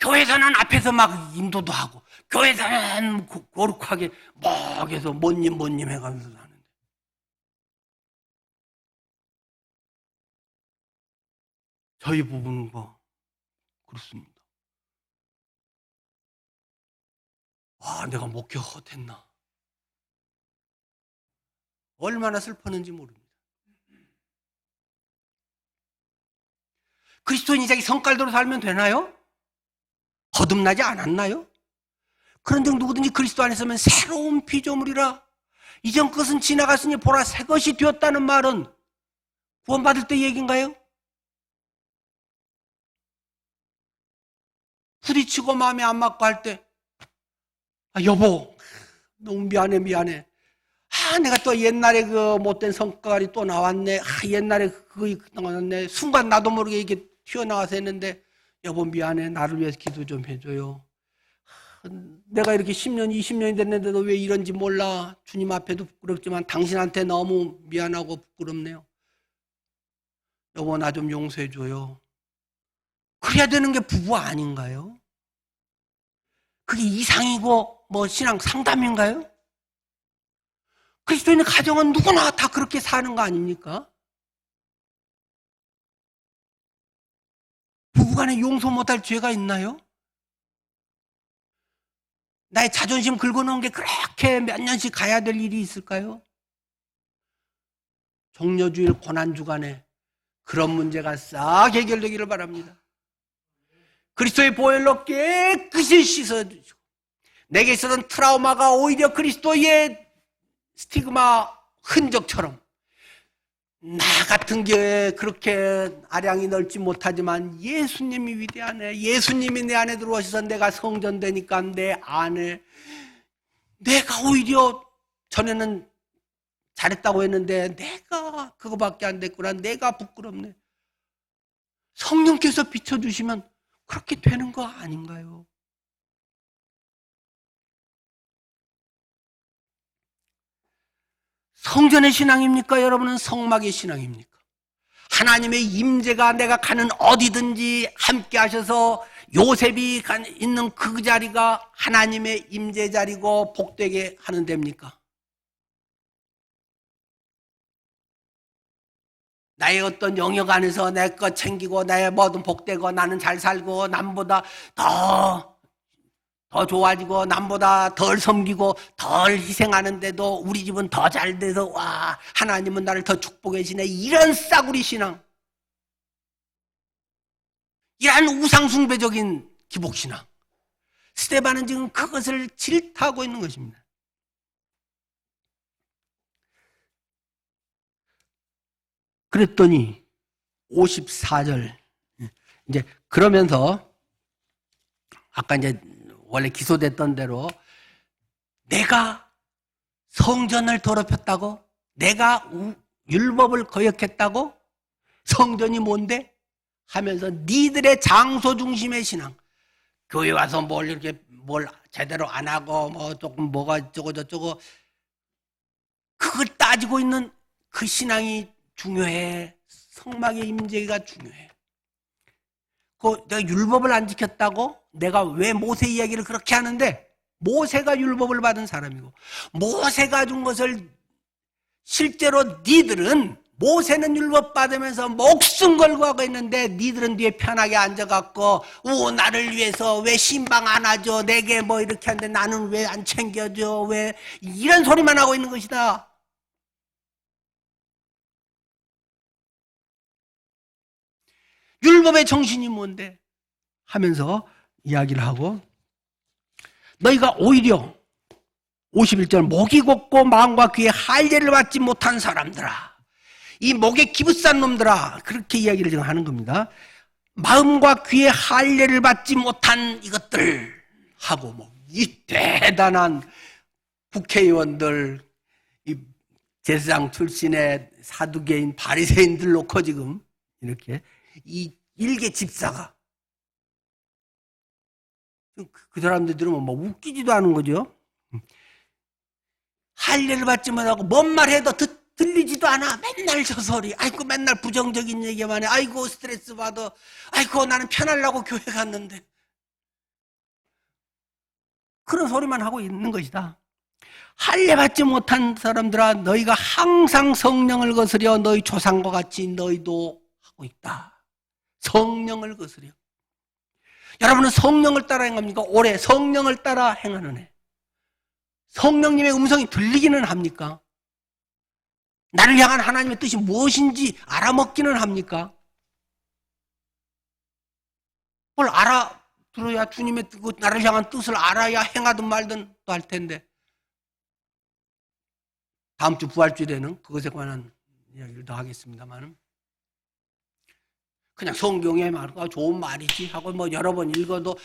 교회에서는 앞에서 막 인도도 하고 교회에서는 거룩하게 막 해서 뭐님 해가면서 하는데 저희 부부는 뭐 그렇습니다. 와, 내가 목회 헛했나? 얼마나 슬펐는지 모릅니다. 그리스도인이 자기 성깔대로 살면 되나요? 거듭나지 않았나요? 그런데 누구든지 그리스도 안에 서면 새로운 피조물이라 이전 것은 지나갔으니 보라 새 것이 되었다는 말은 구원받을 때 얘기인가요? 부딪히고 마음에 안 맞고 할 때 여보 너무 미안해 내가 또 옛날에 그 못된 성깔이 또 나왔네 옛날에 그거 나왔네 순간 나도 모르게 이게 튀어나와서 했는데 여보 미안해 나를 위해서 기도 좀 해줘요 내가 이렇게 10년 20년이 됐는데도 왜 이런지 몰라 주님 앞에도 부끄럽지만 당신한테 너무 미안하고 부끄럽네요 여보 나 좀 용서해줘요 그래야 되는 게 부부 아닌가요? 그게 이상이고 뭐 신앙 상담인가요? 그리스도인의 가정은 누구나 다 그렇게 사는 거 아닙니까? 부부간에 용서 못할 죄가 있나요? 나의 자존심 긁어놓은 게 그렇게 몇 년씩 가야 될 일이 있을까요? 종려주일 고난주간에 그런 문제가 싹 해결되기를 바랍니다. 그리스도의 보혈로 깨끗이 씻어주시고 내게 있었던 트라우마가 오히려 그리스도의 스티그마 흔적처럼 나 같은 게 그렇게 아량이 넓지 못하지만 예수님이 위대하네 예수님이 내 안에 들어오셔서 내가 성전되니까 내 안에 내가 오히려 전에는 잘했다고 했는데 내가 그거밖에 안 됐구나 내가 부끄럽네 성령께서 비춰주시면 그렇게 되는 거 아닌가요? 성전의 신앙입니까? 여러분은 성막의 신앙입니까? 하나님의 임재가 내가 가는 어디든지 함께 하셔서 요셉이 있는 그 자리가 하나님의 임재 자리고 복되게 하는 데입니까? 나의 어떤 영역 안에서 내 것 챙기고 나의 뭐든 복되고 나는 잘 살고 남보다 더 좋아지고 남보다 덜 섬기고 덜 희생하는데도 우리 집은 더 잘 돼서 와 하나님은 나를 더 축복해 주시네 이런 싸구리 신앙 이런 우상숭배적인 기복신앙 스데반은 지금 그것을 질타하고 있는 것입니다. 그랬더니 54절 이제 그러면서 아까 이제 원래 기소됐던 대로 내가 성전을 더럽혔다고 내가 율법을 거역했다고 성전이 뭔데? 하면서 니들의 장소 중심의 신앙 교회 와서 뭘 이렇게 뭘 제대로 안 하고 뭐 조금 뭐가 어쩌고 저쩌고 그걸 따지고 있는 그 신앙이 중요해 성막의 임재가 중요해. 내가 율법을 안 지켰다고? 내가 왜 모세 이야기를 그렇게 하는데, 모세가 율법을 받은 사람이고 모세가 준 것을 실제로 니들은, 모세는 율법 받으면서 목숨 걸고 하고 있는데 니들은 뒤에 편하게 앉아갖고 나를 위해서 왜 신방 안 하죠? 내게 뭐 이렇게 하는데 나는 왜 안 챙겨줘? 왜 이런 소리만 하고 있는 것이다. 율법의 정신이 뭔데? 하면서 이야기를 하고, 너희가 오히려 51절 목이 곱고 마음과 귀에 할례를 받지 못한 사람들아, 이 목에 기부싼 놈들아, 그렇게 이야기를 지금 하는 겁니다. 마음과 귀에 할례를 받지 못한 이것들 하고, 이 대단한 국회의원들, 이 제사장 출신의 사두개인 바리새인들 놓고 지금 이렇게 이 일개 집사가, 그 사람들 들으면 웃기지도 않은 거죠. 할례를 받지 못하고 뭔 말 해도 들리지도 않아. 맨날 저 소리. 아이고 맨날 부정적인 얘기만 해. 아이고 스트레스 받아. 아이고 나는 편하려고 교회 갔는데. 그런 소리만 하고 있는 것이다. 할례 받지 못한 사람들아, 너희가 항상 성령을 거스려 너희 조상과 같이 너희도 하고 있다. 성령을 거스려. 여러분은 성령을 따라 행합니까? 올해 성령을 따라 행하는 해. 성령님의 음성이 들리기는 합니까? 나를 향한 하나님의 뜻이 무엇인지 알아먹기는 합니까? 뭘 알아들어야, 주님의 나를 향한 뜻을 알아야 행하든 말든 또 할 텐데. 다음 주 부활주일에는 그것에 관한 이야기를 더 하겠습니다만, 그냥 성경에 말고 좋은 말이지 하고 여러 번 읽어도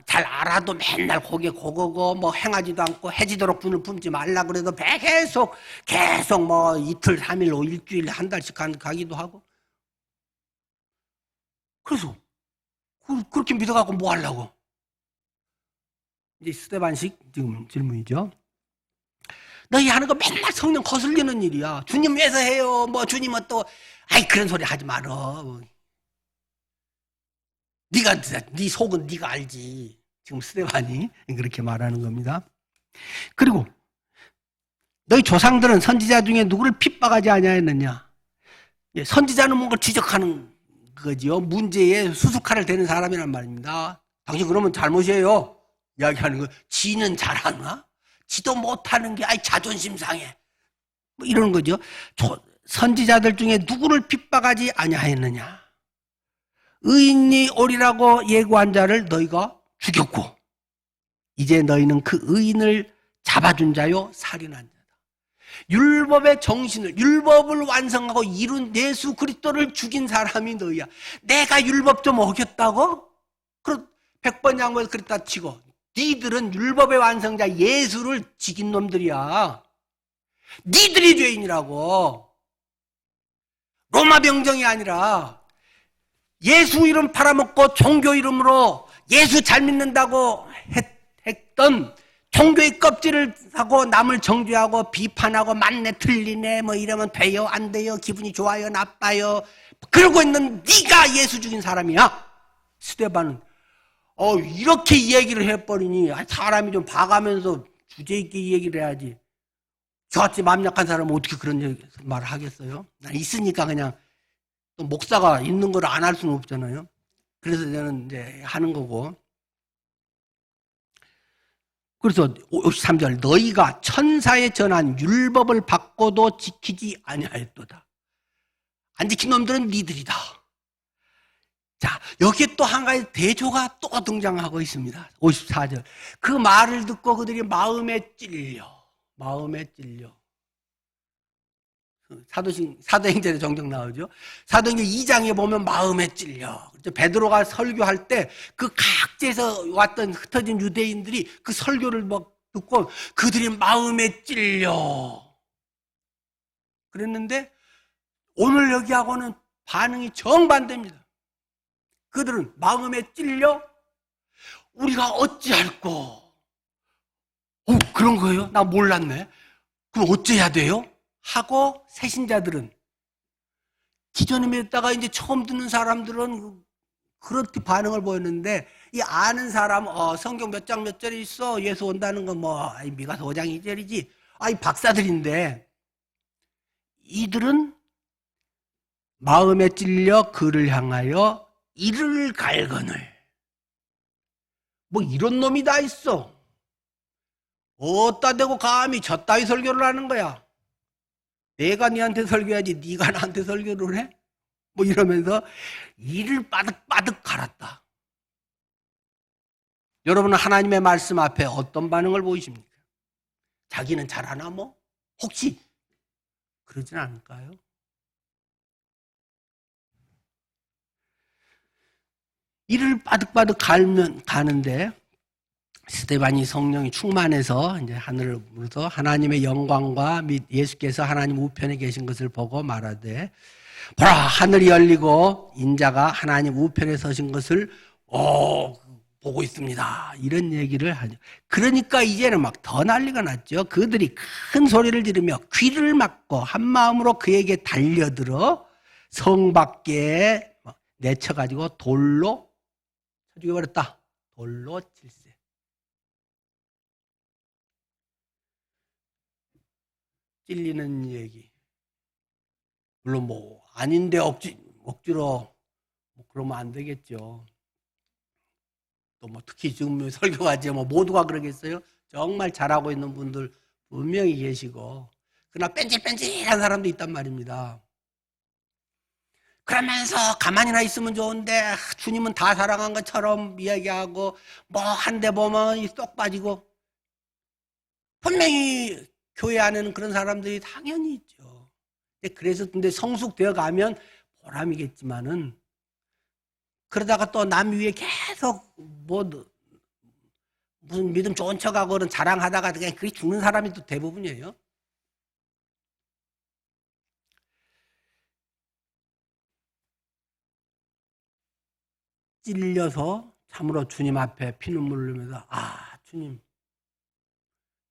잘 알아도 맨날 고개 고거고 행하지도 않고 해지도록 분을 품지 말라 그래도 계속 이틀, 3일, 일주일, 한 달씩 가기도 하고. 그래서 그렇게 믿어갖고 뭐 하려고? 이제 스테반식 지금 질문이죠. 너희 하는 거 맨날 성령 거슬리는 일이야. 주님 위해서 해요. 주님은 또 그런 소리 하지 말어. 네 속은 네가 알지. 지금 스데반이 그렇게 말하는 겁니다. 그리고 너희 조상들은 선지자 중에 누구를 핍박하지 아니하였느냐? 선지자는 뭔가 지적하는 거지요. 문제에 수수칼을 대는 사람이란 말입니다. 당신 그러면 잘못이에요. 이야기하는 거. 지는 잘하나? 지도 못하는 게 자존심 상해. 이러는 거죠. 선지자들 중에 누구를 핍박하지 아니하였느냐? 의인이 오리라고 예고한 자를 너희가 죽였고 이제 너희는 그 의인을 잡아준 자요 살인한 자다. 율법의 정신을, 율법을 완성하고 이룬 예수 그리스도를 죽인 사람이 너희야. 내가 율법 좀 어겼다고? 그럼 100번 양보해서 그랬다 치고 니들은 율법의 완성자 예수를 죽인 놈들이야. 니들이 죄인이라고. 로마 병정이 아니라 예수 이름 팔아먹고 종교 이름으로 예수 잘 믿는다고 했던 종교의 껍질을 하고 남을 정죄하고 비판하고 맞네 틀리네 이러면 돼요 안 돼요 기분이 좋아요 나빠요 그러고 있는 네가 예수 죽인 사람이야. 스데반은 이렇게 이 얘기를 해버리니 사람이 좀 봐가면서 주제 있게 이 얘기를 해야지. 저같이 마음 약한 사람은 어떻게 그런 말을 하겠어요? 난 있으니까 그냥 또 목사가 있는 걸 안 할 수는 없잖아요. 그래서 저는 이제 하는 거고. 그래서 53절 너희가 천사에 전한 율법을 받고도 지키지 아니하였도다. 안 지킨 놈들은 니들이다. 자, 여기에 또 한 가지 대조가 또 등장하고 있습니다. 54절 그 말을 듣고 그들이 마음에 찔려. 사도행전에 종종 나오죠. 사도행전 2장에 보면 마음에 찔려. 베드로가 설교할 때 그 각지에서 왔던 흩어진 유대인들이 그 설교를 듣고 그들이 마음에 찔려. 그랬는데 오늘 여기하고는 반응이 정반대입니다. 그들은 마음에 찔려 우리가 어찌할꼬. 그런 거예요? 나 몰랐네. 그럼 어째야 돼요? 하고 새신자들은 기존에 믿었다가 이제 처음 듣는 사람들은 그렇게 반응을 보였는데, 이 아는 사람, 성경 몇 장 몇 절이 있어. 예수 온다는 건 미가서 5장 2절이지. 이 박사들인데, 이들은 마음에 찔려 그를 향하여 이를 갈거늘. 이런 놈이 다 있어. 어디다 대고 감히 저 따위 설교를 하는 거야. 내가 니한테 설교해야지 네가 나한테 설교를 해? 이러면서 이를 빠득빠득 갈았다. 여러분은 하나님의 말씀 앞에 어떤 반응을 보이십니까? 자기는 잘하나 혹시 그러진 않을까요? 이를 빠득빠득 가는데 스데반이 성령이 충만해서 이제 하늘을 보면서 하나님의 영광과 및 예수께서 하나님 우편에 계신 것을 보고 말하되, 보라, 하늘이 열리고 인자가 하나님 우편에 서신 것을 보고 있습니다. 이런 얘기를 하죠. 그러니까 이제는 막 더 난리가 났죠. 그들이 큰 소리를 지르며 귀를 막고 한 마음으로 그에게 달려들어 성 밖에 내쳐가지고 돌로 쳐 죽여버렸다. 돌로 칠세. 찔리는 얘기. 물론 아닌데 억지로 그러면 안 되겠죠. 또 특히 지금 설교하지 모두가 그러겠어요? 정말 잘하고 있는 분들 분명히 계시고, 그러나 뺀질뺀질한 사람도 있단 말입니다. 그러면서 가만히나 있으면 좋은데 주님은 다 사랑한 것처럼 이야기하고 한 대 보면 쏙 빠지고, 분명히 교회 안에는 그런 사람들이 당연히 있죠. 근데 성숙되어 가면 보람이겠지만은, 그러다가 또 남 위에 계속 무슨 믿음 좋은 척하고 그런 자랑하다가 그냥 그게 죽는 사람이 또 대부분이에요. 찔려서 참으로 주님 앞에 피눈물 흘리면서, 주님,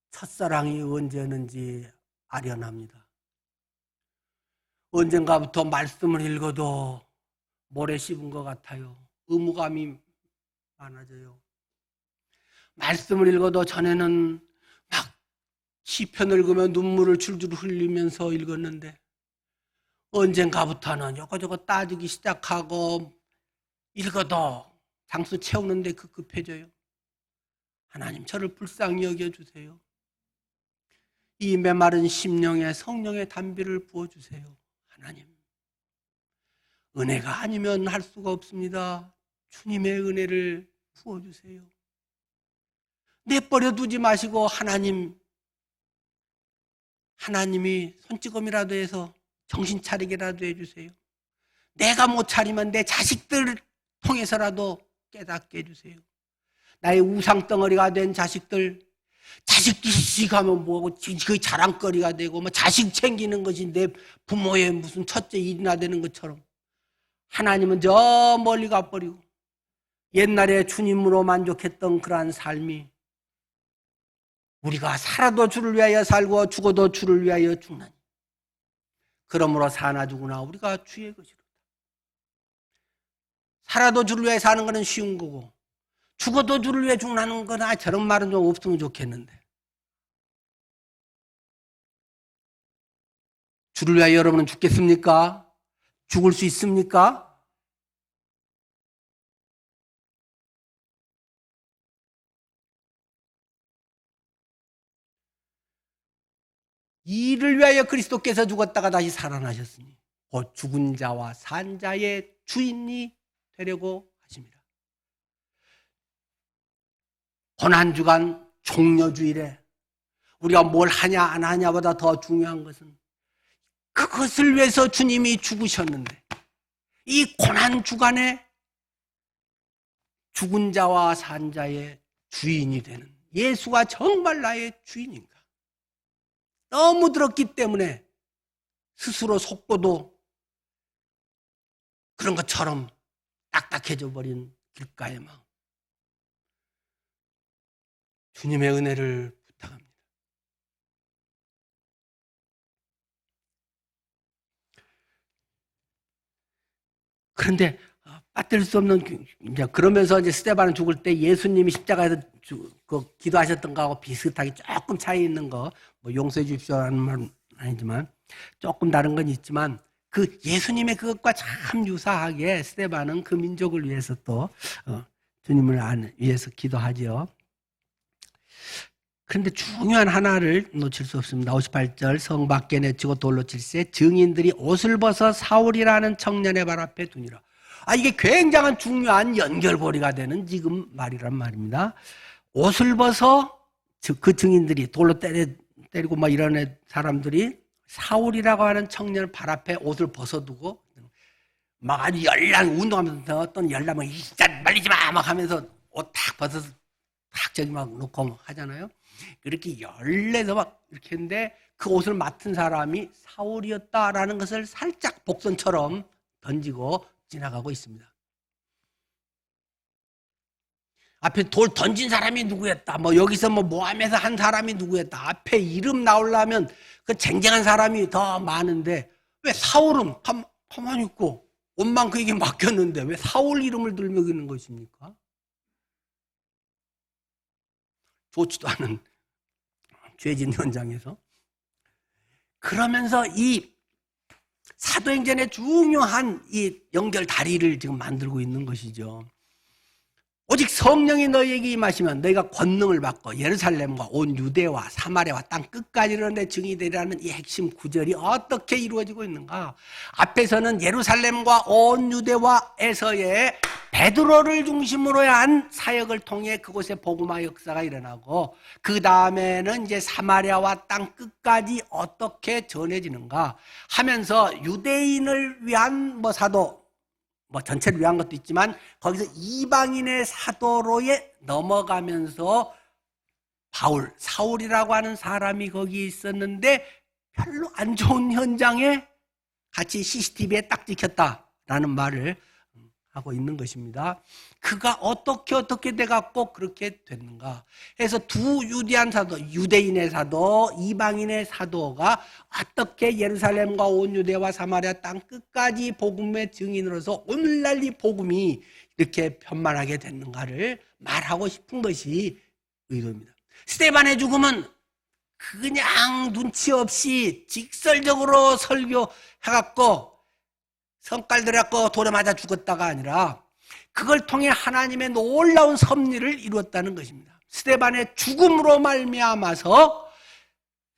첫사랑이 언제였는지 아련합니다. 언젠가부터 말씀을 읽어도 모래 씹은 것 같아요. 의무감이 많아져요. 말씀을 읽어도 전에는 막 시편 읽으면 눈물을 줄줄 흘리면서 읽었는데, 언젠가부터는 요거저거 따지기 시작하고 읽어도 장수 채우는데 급급해져요. 하나님, 저를 불쌍히 여겨주세요. 이 메마른 심령에 성령의 단비를 부어주세요. 하나님, 은혜가 아니면 할 수가 없습니다. 주님의 은혜를 부어주세요. 내버려 두지 마시고 하나님이 손찌검이라도 해서 정신 차리게라도 해주세요. 내가 못 차리면 내 자식들 통해서라도 깨닫게 해주세요. 나의 우상덩어리가 된 자식들, 자식이 가면 뭐하고 그 자랑거리가 되고 자식 챙기는 것이 내 부모의 무슨 첫째 일이나 되는 것처럼, 하나님은 저 멀리 가버리고 옛날에 주님으로 만족했던 그러한 삶이, 우리가 살아도 주를 위하여 살고 죽어도 주를 위하여 죽나니 그러므로 사나 죽으나 우리가 주의 것이로다. 살아도 주를 위해 사는 것은 쉬운 거고, 죽어도 주를 위해 죽는 거나 저런 말은 좀 없으면 좋겠는데, 주를 위하여 여러분은 죽겠습니까? 죽을 수 있습니까? 이를 위하여 그리스도께서 죽었다가 다시 살아나셨으니 곧 죽은 자와 산 자의 주인이 되려고 하십니다. 고난주간 종려주일에 우리가 뭘 하냐 안 하냐보다 더 중요한 것은 그것을 위해서 주님이 죽으셨는데, 이 고난주간에 죽은 자와 산 자의 주인이 되는 예수가 정말 나의 주인인가? 너무 들었기 때문에 스스로 속고도 그런 것처럼 딱딱해져 버린 길가의 마음. 주님의 은혜를 부탁합니다. 그런데 빠뜨릴 수 없는 이제 그러면서 이제 스데반은 죽을 때 예수님이 십자가에서 기도하셨던 거하고 비슷하게 조금 차이 있는 거, 뭐 용서해 주십시오라는 말은 아니지만 조금 다른 건 있지만 그 예수님의 그것과 참 유사하게 스데반은 그 민족을 위해서 또 주님을 위해서 기도하죠. 그런데 중요한 하나를 놓칠 수 없습니다. 58절 성 밖에 내치고 돌로 칠세 증인들이 옷을 벗어 사울이라는 청년의 발 앞에 두니라. 이게 굉장한 중요한 연결고리가 되는 지금 말이란 말입니다. 옷을 벗어 그 증인들이 돌로 때리고 막 이런 사람들이 사울이라고 하는 청년을 발 앞에 옷을 벗어두고 막 아주 열난 운동하면서 어떤 열나면 이자 말리지 마 막 하면서 옷 탁 벗어서 탁 저기 막 놓고 하잖아요. 그렇게 열내서 막 이렇게 했는데 그 옷을 맡은 사람이 사울이었다라는 것을 살짝 복선처럼 던지고 지나가고 있습니다. 앞에 돌 던진 사람이 누구였다. 뭐 여기서 뭐 모함에서 한 사람이 누구였다. 앞에 이름 나오려면 그 쟁쟁한 사람이 더 많은데 왜 사울은 가만히 있고 옷만 그에게 맡겼는데 왜 사울 이름을 들먹이는 것입니까? 좋지도 않은 죄진 현장에서. 그러면서 이 사도행전의 중요한 이 연결 다리를 지금 만들고 있는 것이죠. 오직 성령이 너희에게 임하시면 너희가 권능을 받고 예루살렘과 온 유대와 사마리아와 땅 끝까지는 내 증인이 되리라는 이 핵심 구절이 어떻게 이루어지고 있는가? 앞에서는 예루살렘과 온 유대와에서의 베드로를 중심으로 한 사역을 통해 그곳에 복음화 역사가 일어나고 그 다음에는 이제 사마리아와 땅 끝까지 어떻게 전해지는가 하면서 유대인을 위한 사도 전체를 위한 것도 있지만 거기서 이방인의 사도로에 넘어가면서 사울이라고 하는 사람이 거기 있었는데 별로 안 좋은 현장에 같이 CCTV에 딱 찍혔다라는 말을 하고 있는 것입니다. 그가 어떻게 돼갖고 그렇게 됐는가 해서 두 유대한 사도, 유대인의 사도, 이방인의 사도가 어떻게 예루살렘과 온 유대와 사마리아 땅 끝까지 복음의 증인으로서 오늘날 이 복음이 이렇게 편만하게 됐는가를 말하고 싶은 것이 의도입니다. 스데반의 죽음은 그냥 눈치 없이 직설적으로 설교해갖고 성깔 들여갖고 돌에 맞아 죽었다가 아니라 그걸 통해 하나님의 놀라운 섭리를 이루었다는 것입니다. 스데반의 죽음으로 말미암아서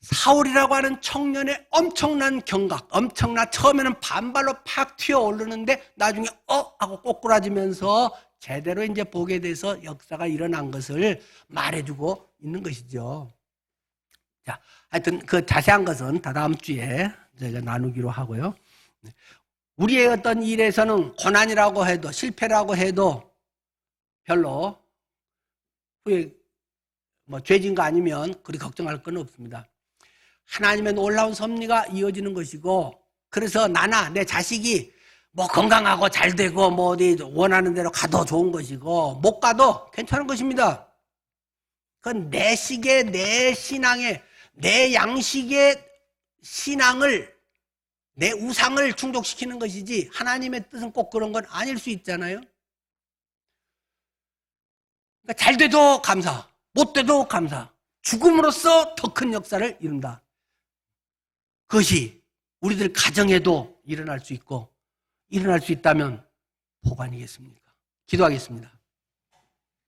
사울이라고 하는 청년의 엄청난 경각, 처음에는 반발로 팍 튀어오르는데 나중에 하고 꼬꾸라지면서 제대로 이제 보게 돼서 역사가 일어난 것을 말해주고 있는 것이죠. 자, 하여튼 그 자세한 것은 다음 주에 저희가 나누기로 하고요. 우리의 어떤 일에서는 고난이라고 해도 실패라고 해도 별로 후에 죄진 거 아니면 그리 걱정할 건 없습니다. 하나님의 놀라운 섭리가 이어지는 것이고 그래서 나나 내 자식이 건강하고 잘 되고 어디 원하는 대로 가도 좋은 것이고 못 가도 괜찮은 것입니다. 그건 내 식의 내 신앙의 내 양식의 신앙을 내 우상을 충족시키는 것이지 하나님의 뜻은 꼭 그런 건 아닐 수 있잖아요. 그러니까 잘 돼도 감사, 못 돼도 감사. 죽음으로써 더 큰 역사를 이룬다. 그것이 우리들 가정에도 일어날 수 있고 일어날 수 있다면 복 아니겠습니까? 기도하겠습니다.